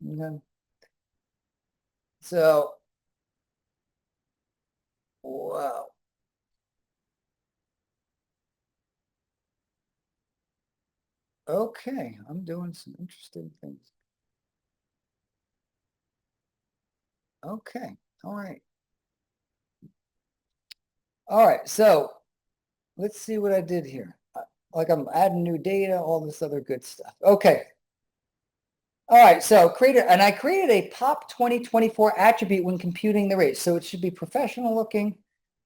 Okay. So, wow. Okay, I'm doing some interesting things. Okay, all right. All right, so let's see what I did here. Like I'm adding new data, all this other good stuff. Okay. All right, so I created a POP 2024 attribute when computing the rates. So it should be professional looking.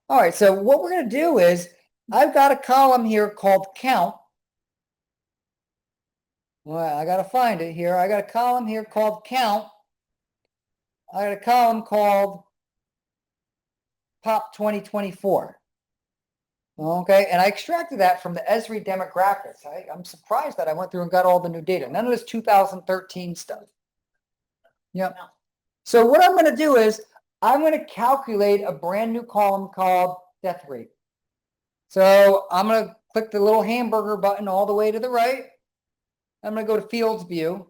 All right, so what we're going to do is I've got a column here called count. Well, I got to find it here. I got a column here called count. I got a column called POP 2024. Okay, and I extracted that from the Esri demographics. I'm surprised that I went through and got all the new data. None of this 2013 stuff. Yep. So what I'm going to do is I'm going to calculate a brand new column called death rate. So I'm going to click the little hamburger button all the way to the right. I'm going to go to Fields View.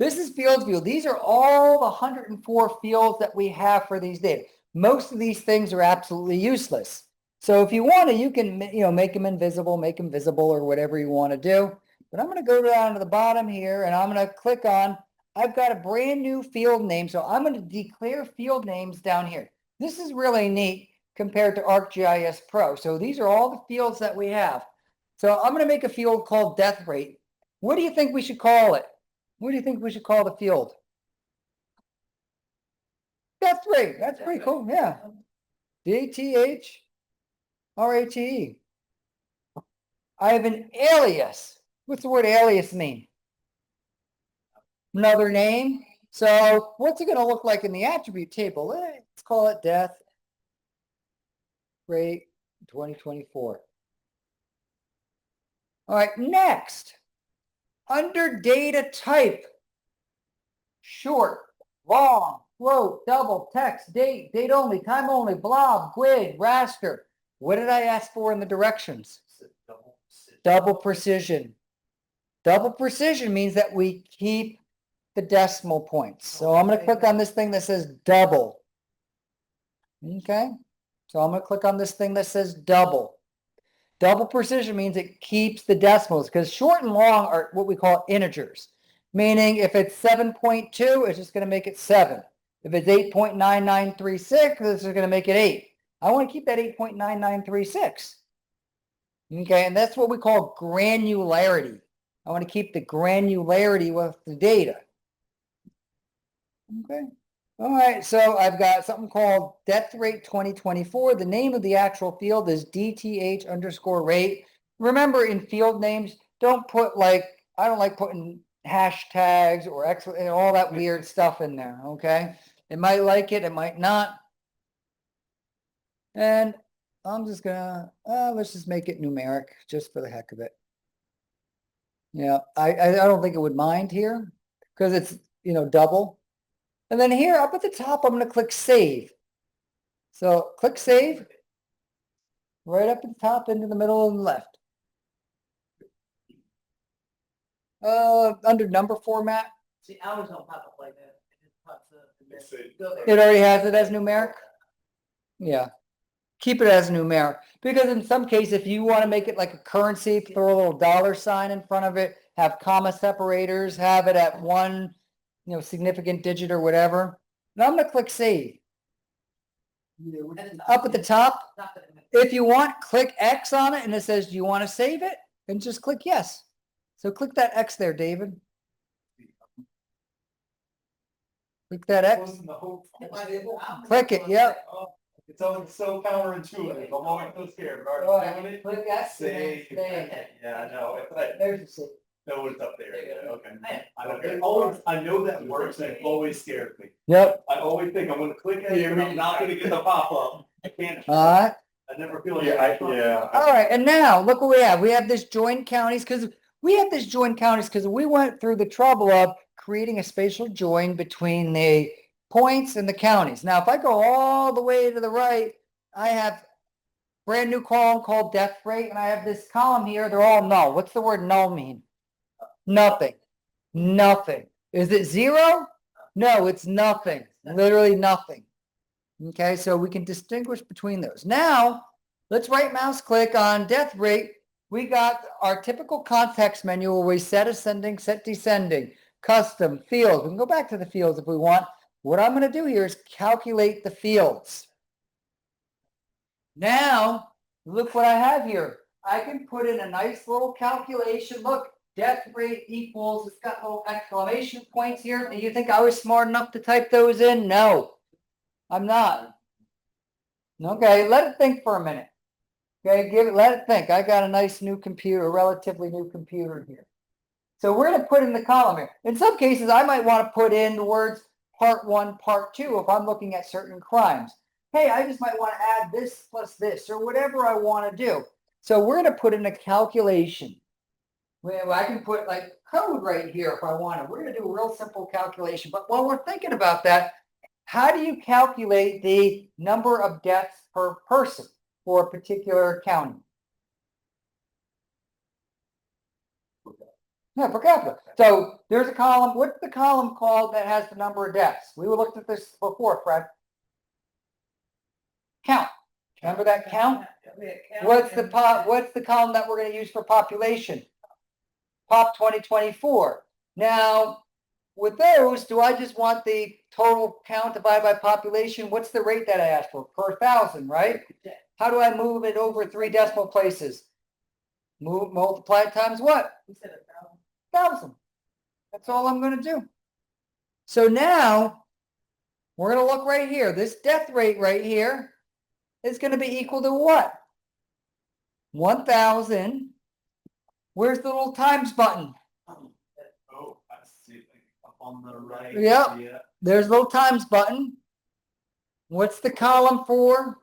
This is Fields View. These are all the 104 fields that we have for these data. Most of these things are absolutely useless. So if you want to, you can, make them invisible, make them visible or whatever you want to do. But I'm going to go down to the bottom here and I'm going to click on, I've got a brand new field name. So I'm going to declare field names down here. This is really neat compared to ArcGIS Pro. So these are all the fields that we have. So I'm going to make a field called death rate. What do you think we should call it? What do you think we should call the field? Death rate. That's pretty cool. Yeah. DTHRATE. I have an alias. What's the word alias mean? Another name. So what's it going to look like in the attribute table? Let's call it death rate 2024. All right, next. Under data type, short, long, float, double, text, date, date only, time only, blob, grid, raster. What did I ask for in the directions? Double precision. Double precision means that we keep the decimal points. So I'm going to click on this thing that says double. Okay. So I'm going to click on this thing that says double. Double precision means it keeps the decimals because short and long are what we call integers. Meaning if it's 7.2, it's just going to make it 7. If it's 8.9936, this is going to make it 8. I want to keep that 8.9936. Okay, and that's what we call granularity. I want to keep the granularity with the data. Okay. All right, so I've got something called death rate 2024. The name of the actual field is DTH_rate. Remember, in field names, don't put I don't like putting hashtags or all that weird stuff in there, okay? It might like it, it might not. And I'm just gonna, let's just make it numeric just for the heck of it. Yeah, I don't think it would mind here because it's, double. And then here up at the top, I'm going to click save. So click save. Right up at the top into the middle and left. Under number format. See, ours don't pop up like that. It already has it as numeric. Yeah. Keep it as numeric. Because in some case, if you want to make it like a currency, throw a little dollar sign in front of it, have comma separators, have it at one significant digit or whatever. Now I'm going to click save. Up at the top, if you want, click X on it and it says, do you want to save it? And just click yes. So click that X there, David. Click that X. Click it, yep. It's always so counterintuitive. I'm always so scared. Click X. Save. Yeah, I know. It's like, There's the save. no, it's up there. Yeah, okay. I know that works and it always scares me. Yep. I always think I'm going to click here and I'm not going to get the pop-up. I can't. All right. I never feel like yeah. All right. And now look what we have. We have this join counties because we went through the trouble of creating a spatial join between the points and the counties. Now, if I go all the way to the right, I have brand new column called death rate, and I have this column here. They're all null. What's the word null mean? Nothing. Nothing. Is it zero? No, it's nothing. Literally nothing. Okay, so we can distinguish between those. Now, let's right mouse click on death rate. We got our typical context menu where we set ascending, set descending, custom, fields. We can go back to the fields if we want. What I'm going to do here is calculate the fields. Now, look what I have here. I can put in a nice little calculation. Look, death rate equals, it's got little exclamation points here. And you think I was smart enough to type those in? No, I'm not. Okay, let it think for a minute. Okay, let it think. I got a nice new computer, a relatively new computer here. So we're going to put in the column here. In some cases, I might want to put in the words part 1, part 2 if I'm looking at certain crimes. Hey, I just might want to add this plus this or whatever I want to do. So we're going to put in a calculation. Well, I can put like code right here if I want to. We're going to do a real simple calculation. But while we're thinking about that, how do you calculate the number of deaths per person for a particular county? Yeah, per capita. So there's a column. What's the column called that has the number of deaths? We looked at this before, Fred. Count. Remember that count? What's the column that we're gonna use for population? Pop 2024. Now, with those, do I just want the total count divided by population? What's the rate that I asked for? Per thousand, right? How do I move it over 3 decimal places? Multiply it times what? 1,000. That's all I'm gonna do. So now, we're gonna look right here. This death rate right here is gonna be equal to what? 1,000. Where's the little times button? Oh, I see, up on the right. Yep. Yeah. There's a little times button. What's the column for?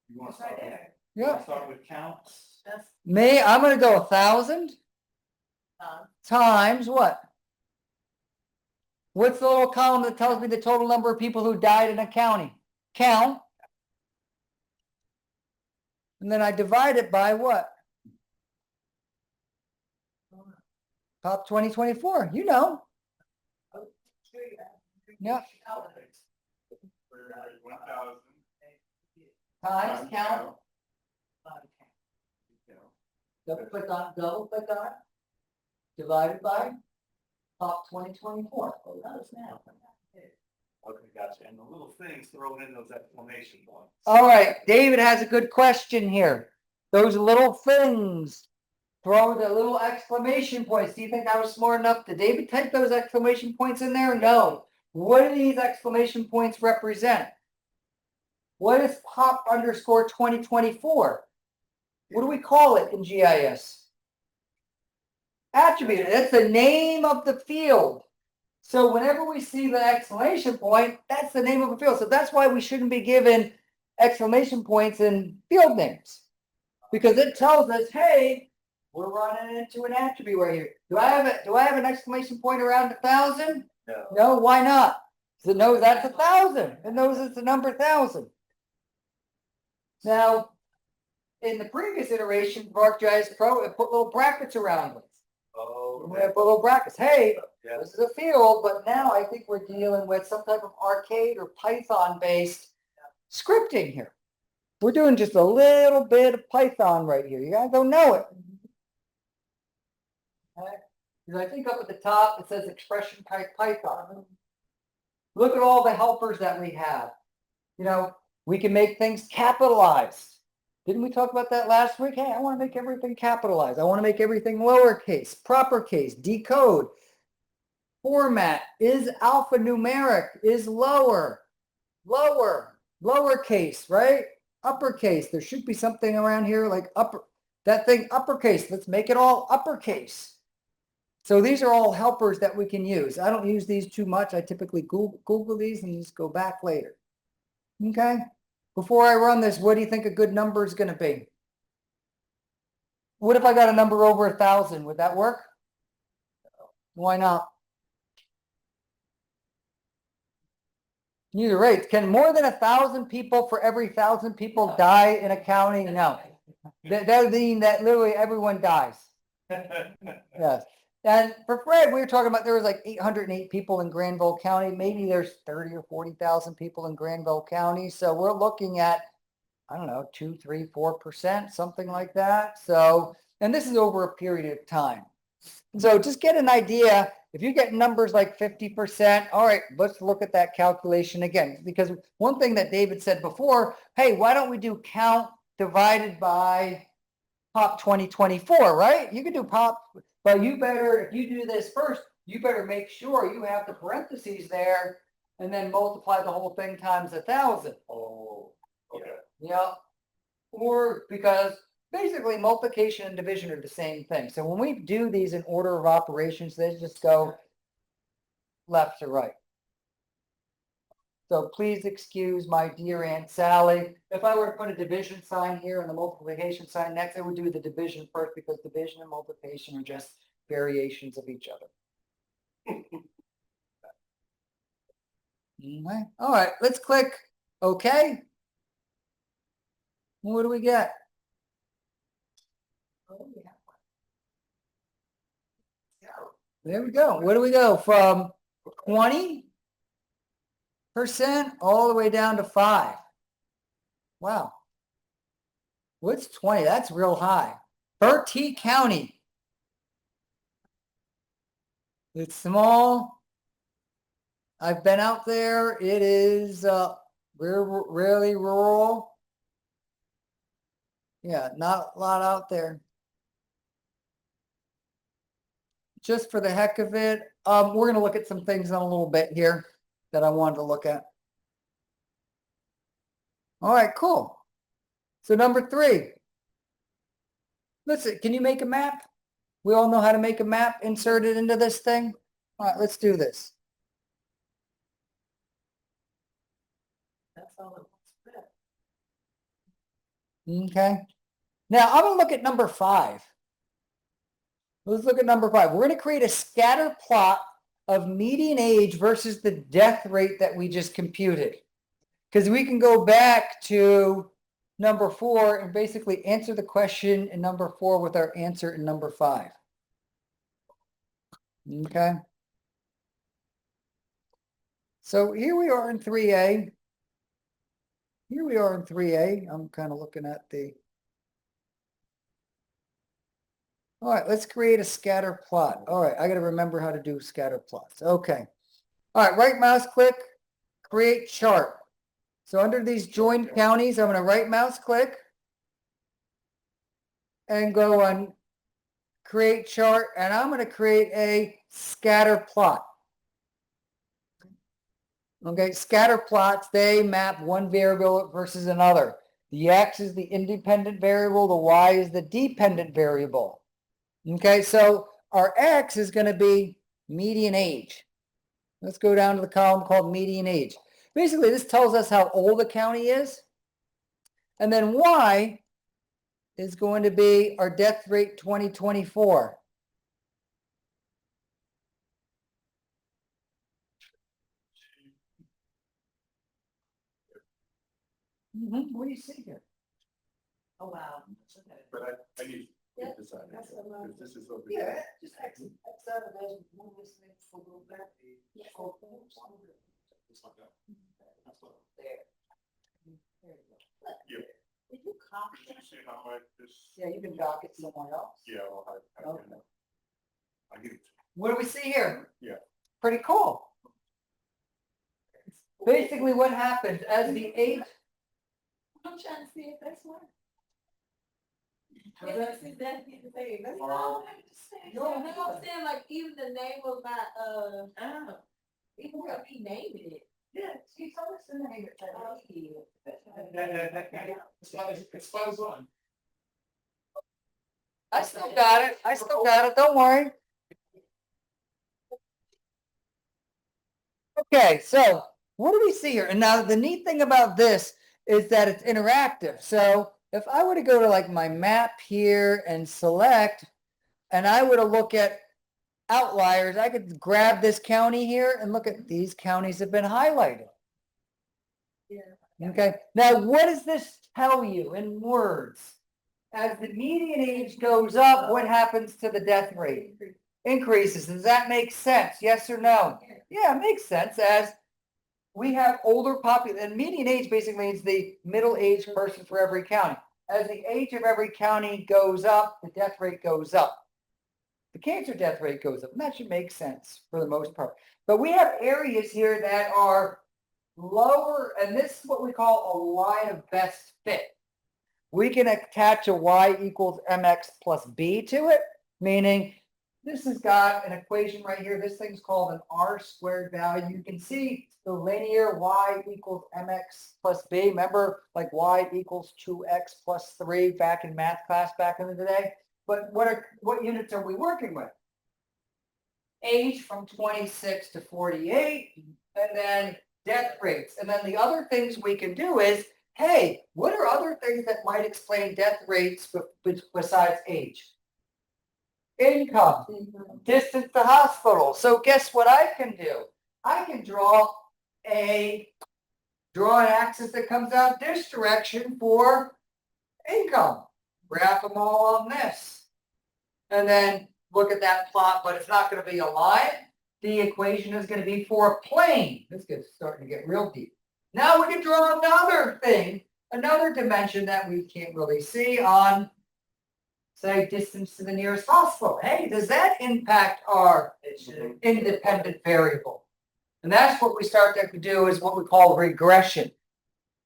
You want It's to right start with, there. you want Yeah. to start with counts? That's, I'm gonna go 1,000 times what? What's the little column that tells me the total number of people who died in a county? Count. And then I divide it by what? Top 2024, you know. Yeah. 1,000. Times count. Double click on, divided by top 2024. Okay, gotcha. And the little things thrown in those exclamation points. All right, David has a good question here. Those little things, throw the little exclamation points. Do you think I was smart enough? Did David type those exclamation points in there? No. What do these exclamation points represent? What is pop underscore 2024? What do we call it in GIS? Attribute. That's the name of the field. So whenever we see the exclamation point, that's the name of a field. So that's why we shouldn't be given exclamation points in field names, because it tells us, hey, we're running into an attribute right here. Do I have an exclamation point around 1,000? No. No, why not? Because it knows that's 1,000. It knows it's the number 1,000. Now, in the previous iteration of ArcGIS Pro, it put little brackets around it. Oh, We have little brackets. Hey, yeah. this is a field, but now I think we're dealing with some type of arcade or Python-based scripting here. We're doing just a little bit of Python right here. You guys don't know it. Okay. Because I think up at the top it says expression type Python. Look at all the helpers that we have. You know, we can make things capitalized. Didn't we talk about that last week? Hey, I want to make everything capitalized. I want to make everything lowercase, proper case, decode. Format is alphanumeric, is lowercase, right? Uppercase. There should be something around here like that thing uppercase. Let's make it all uppercase. So these are all helpers that we can use. I don't use these too much. I typically Google these and just go back later. Okay. Before I run this, what do you think a good number is going to be? What if I got a number over 1,000? Would that work? Why not? Neither rate. Can more than 1,000 people for every 1,000 people die in a county? No. That would mean that literally everyone dies. Yes. And for Fred, we were talking about there was like 808 people in Granville County. Maybe there's 30 or 40,000 people in Granville County. So we're looking at, I don't know, 2, 3, 4%, something like that. So, and this is over a period of time. So just get an idea. If you get numbers like 50%, all right, let's look at that calculation again. Because one thing that David said before, hey, why don't we do count divided by pop 2024, right? You can do pop, but you better, if you do this first, you better make sure you have the parentheses there and then multiply the whole thing times 1,000. Oh, okay. Yeah. Or because basically multiplication and division are the same thing. So when we do these in order of operations, they just go left to right. So please excuse my dear Aunt Sally. If I were to put a division sign here and the multiplication sign next, I would do the division first because division and multiplication are just variations of each other. Okay. All right, let's click OK. What do we get? There we go. Where do we go? From 20 all the way down to 5. Wow. What's 20? That's real high. Bertie County. It's small. I've been out there. It is really rural. Yeah, not a lot out there. Just for the heck of it, we're going to look at some things in a little bit here that I wanted to look at. All right, cool. So number 3. Listen, can you make a map? We all know how to make a map, insert it into this thing. All right, let's do this. That's all it wants. Okay. Now I'm going to look at number 5. Let's look at number 5. We're going to create a scatter plot of median age versus the death rate that we just computed. Because we can go back to number 4 and basically answer the question in number 4 with our answer in number 5. Okay. So here we are in 3A. Here we are in 3A. I'm kind of looking at the... All right, let's create a scatter plot. All right, I got to remember how to do scatter plots. Okay. All right, right mouse click, create chart. So under these joined counties, I'm going to right mouse click and go on create chart, and I'm going to create a scatter plot. Okay, scatter plots, they map one variable versus another. The X is the independent variable, the Y is the dependent variable. Okay, so our X is going to be median age. Let's go down to the column called median age. Basically, this tells us how old the county is. And then Y is going to be our death rate 2024. What do you see here? Oh, wow. Okay. But I need to get this out of here, That's a lot. 'cause this is over Yeah, here. just X out of those, move this thing for a little bit. It's like that. That's what- There. There you go. Yeah. Did you copy Did you that? see how much this? Yeah, you can dock it somewhere else. Yeah, well, Okay. I get it. What do we see here? Yeah. Pretty cool. Basically, what happens as the age. I'm trying to see if that's right. Was Yes, is that the thing? That's Oh. all I'm just saying. No, You know what I'm saying? Like even the name of my even what we named it. Yeah, see, tell us the name. Oh, yeah. It's spot on. I still got it. I still got it. Don't worry. Okay, so what do we see here? And now the neat thing about this is that it's interactive. So if I were to go to like my map here and select, and I were to look at outliers, I could grab this county here and look at these counties have been highlighted. Yeah. Okay, now what does this tell you in words? As the median age goes up, what happens to the death rate? Increases. Does that make sense? Yes or no? Yeah, it makes sense as we have older population. And median age basically means the middle-aged person for every county. As the age of every county goes up, the death rate goes up. The cancer death rate goes up. And that should make sense for the most part. But we have areas here that are lower, and this is what we call a line of best fit. We can attach a y equals mx plus b to it, meaning this has got an equation right here. This thing's called an r squared value. You can see the linear y equals mx plus b. Remember, like y equals 2x plus 3 back in math class back in the day? But what units are we working with? Age from 26 to 48, and then death rates. And then the other things we can do is, hey, what are other things that might explain death rates besides age? Income, distance to hospital. So guess what I can do? I can draw an axis that comes out this direction for income. Graph them all on this. And then look at that plot, but it's not going to be a line. the equation is going to be for a plane. This gets starting to get real deep. Now we can draw another thing, another dimension that we can't really see on, say, distance to the nearest hospital. Hey, does that impact our independent variable? And that's what we start to do is what we call regression.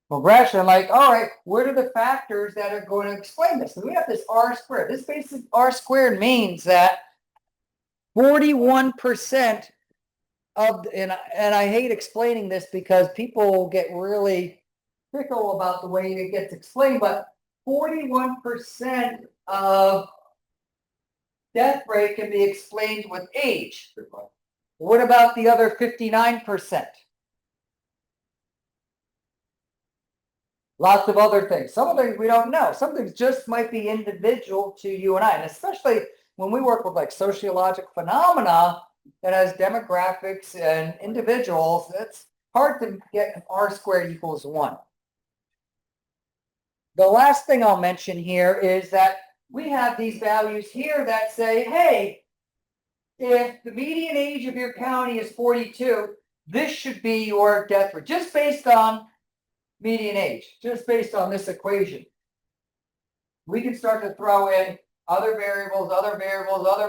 Regression, like, all right, what are the factors that are going to explain this? And we have this R squared. This basic R squared means that 41% of, and I hate explaining this because people get really fickle about the way it gets explained, but 41% of death rate can be explained with age. What about the other 59%? Lots of other things. Some of things we don't know. Some things just might be individual to you and I. And especially when we work with like sociological phenomena that has demographics and individuals, it's hard to get R squared equals 1. The last thing I'll mention here is that we have these values here that say, hey, if the median age of your county is 42, this should be your death rate, just based on median age, just based on this equation. We can start to throw in other variables,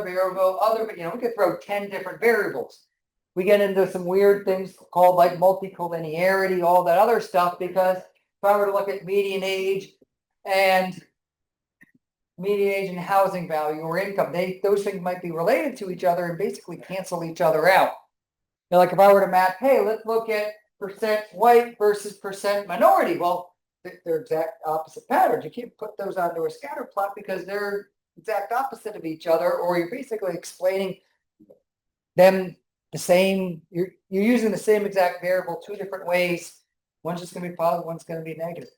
we could throw 10 different variables. We get into some weird things called like multicollinearity, all that other stuff, because if I were to look at median age and housing value or income, those things might be related to each other and basically cancel each other out. Now, like if I were to map, hey, let's look at percent white versus percent minority. Well, they're exact opposite patterns. You can't put those onto a scatter plot because they're exact opposite of each other, or you're basically explaining them the same. You're using the same exact variable 2 different ways. One's just going to be positive, one's going to be negative.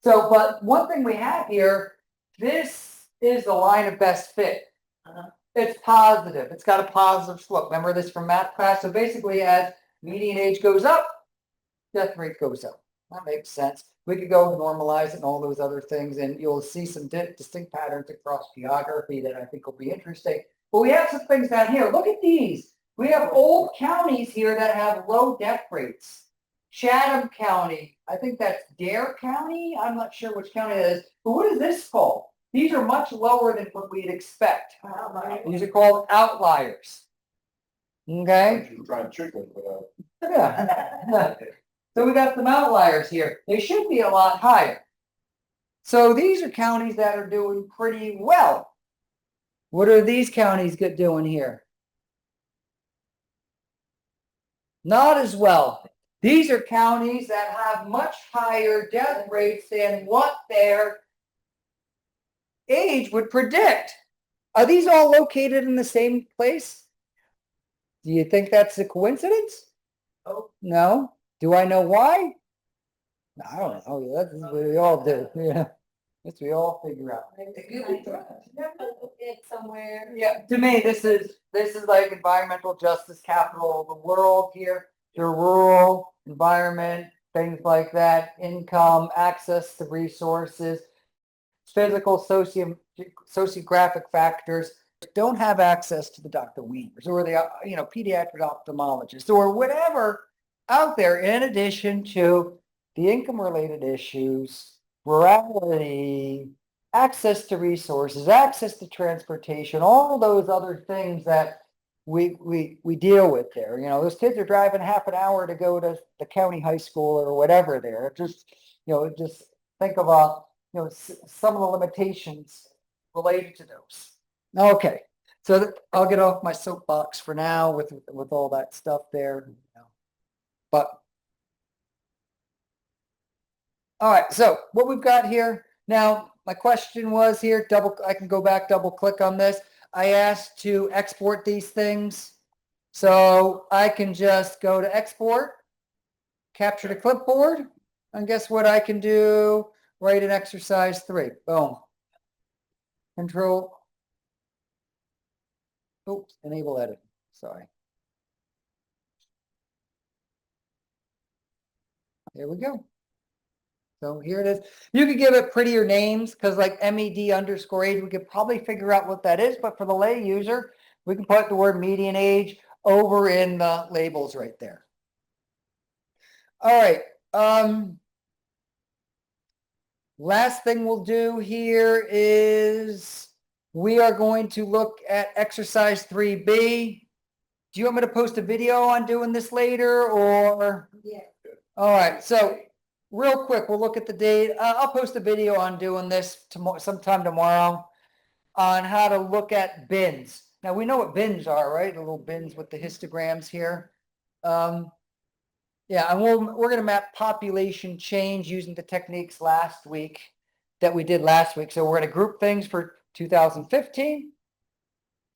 But one thing we have here, this is the line of best fit. It's positive. It's got a positive slope. Remember this from math class? So basically, as median age goes up, death rate goes up. That makes sense. We could go normalize it and all those other things, and you'll see some distinct patterns across geography that I think will be interesting. But we have some things down here. Look at these. We have old counties here that have low death rates. Chatham County, I think that's Dare County. I'm not sure which county it is. But what is this called? These are much lower than what we'd expect. These are called outliers. Okay? You try chicken, but Yeah. So we got some outliers here. They should be a lot higher. So these are counties that are doing pretty well. What are these counties doing here? Not as well. These are counties that have much higher death rates than what their age would predict. Are these all located in the same place? Do you think that's a coincidence? Oh, no. Do I know why? I don't know. That's what we all do. Yeah. That's what we all figure out. Somewhere. Yeah, to me, this is like environmental justice capital of the world here. Your rural environment, things like that, income, access to resources, physical, sociographic factors, don't have access to the Dr. Wieners or the pediatric ophthalmologist or whatever out there, in addition to the income-related issues, rurality, access to resources, access to transportation, all those other things that we deal with there. Those kids are driving half an hour to go to the county high school or whatever there. Just think of some of the limitations related to those. Okay, so I'll get off my soapbox for now with all that stuff there. But all right, so what we've got here now, my question was here, I can go back, double click on this. I asked to export these things. So I can just go to export, capture to clipboard, and guess what I can do? Write an exercise 3. Boom. Control. Oops, enable edit. Sorry. There we go. So here it is. You could give it prettier names because like MED_age, we could probably figure out what that is. But for the lay user, we can put the word median age over in the labels right there. All right, last thing we'll do here is we are going to look at exercise 3B. Do you want me to post a video on doing this later or? Yeah. All right, so real quick, we'll look at the date. I'll post a video on doing this tomorrow, sometime tomorrow, on how to look at bins. Now we know what bins are, right? The little bins with the histograms here. Yeah, and we're going to map population change using the techniques that we did last week. So we're going to group things for 2015.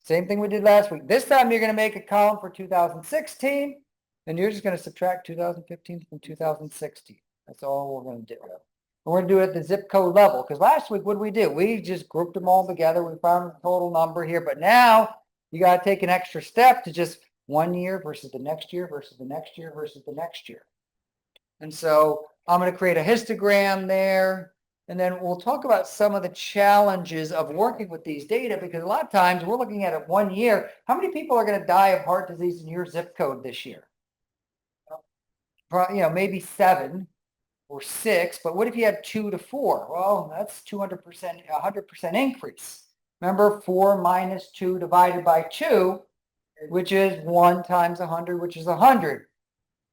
Same thing we did last week. This time you're going to make a column for 2016, and you're just going to subtract 2015 from 2016. That's all we're going to do. And we're going to do it at the zip code level, because last week, what did we do? We just grouped them all together. We found the total number here, but now you got to take an extra step to just 1 year versus the next year versus the next year versus the next year. And so I'm going to create a histogram there. And then we'll talk about some of the challenges of working with these data, because a lot of times we're looking at it 1 year. How many people are going to die of heart disease in your zip code this year? Maybe 7 or 6, but what if you had 2 to 4? Well, that's 200%, 100% increase. Remember, 4 minus 2 divided by 2, which is 1 times 100, which is 100.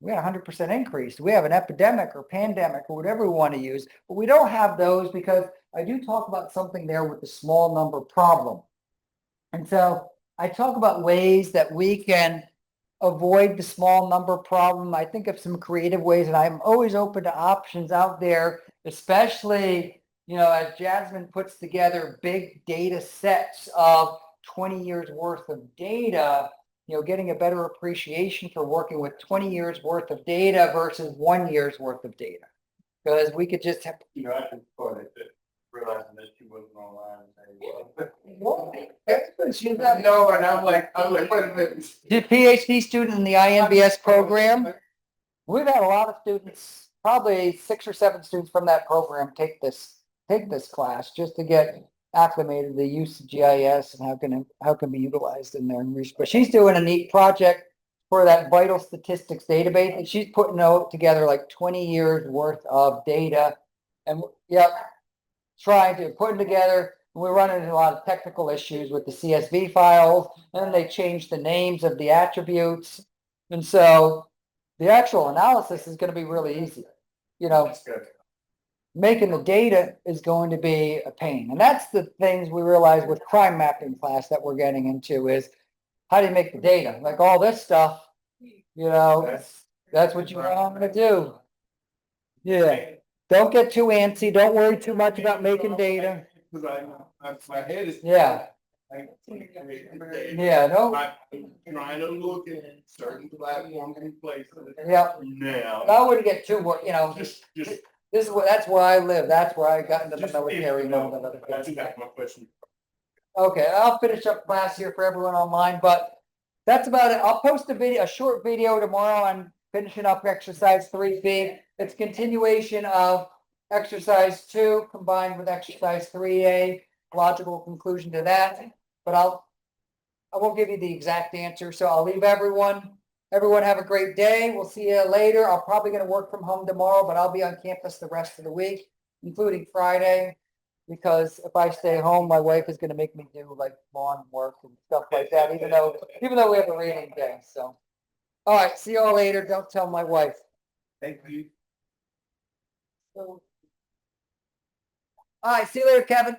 We had 100% increase. We have an epidemic or pandemic or whatever we want to use, but we don't have those because I do talk about something there with the small number problem. And so I talk about ways that we can avoid the small number problem. I think of some creative ways, and I'm always open to options out there, especially, as Jasmine puts together big data sets of 20 years worth of data, getting a better appreciation for working with 20 years worth of data versus 1 year's worth of data. Because we could just have. I can put it, realizing that she wasn't online. No, and I'm like, wait a minute. The PhD student in the INBS program. We've had a lot of students, probably 6 or 7 students from that program take this class just to get acclimated to the use of GIS and how can be utilized in their research. But she's doing a neat project for that vital statistics database, and she's putting together like 20 years worth of data, and trying to put it together. We're running into a lot of technical issues with the CSV files, and then they changed the names of the attributes, and so the actual analysis is going to be really easy. That's good. Making the data is going to be a pain. And that's the things we realize with crime mapping class that we're getting into is how do you make the data? Like all this stuff, that's what you want to do. Yeah. Don't get too antsy. Don't worry too much about making data. My head is. Yeah. Yeah, no. I'm trying to look at certain platforms and places. Yeah. Now. I wouldn't get too worried, Just. that's where I live. That's where I got into the Just military. That's my question. Okay, I'll finish up class here for everyone online, but that's about it. I'll post a short video tomorrow on finishing up exercise 3B. It's continuation of exercise 2 combined with exercise 3A, logical conclusion to that. But I won't give you the exact answer, so I'll leave everyone. Everyone have a great day. We'll see you later. I'm probably going to work from home tomorrow, but I'll be on campus the rest of the week, including Friday, because if I stay home, my wife is going to make me do like lawn work and stuff like that, even though we have a raining day. So, all right, see you all later. Don't tell my wife. Thank you. All right, see you later, Kevin.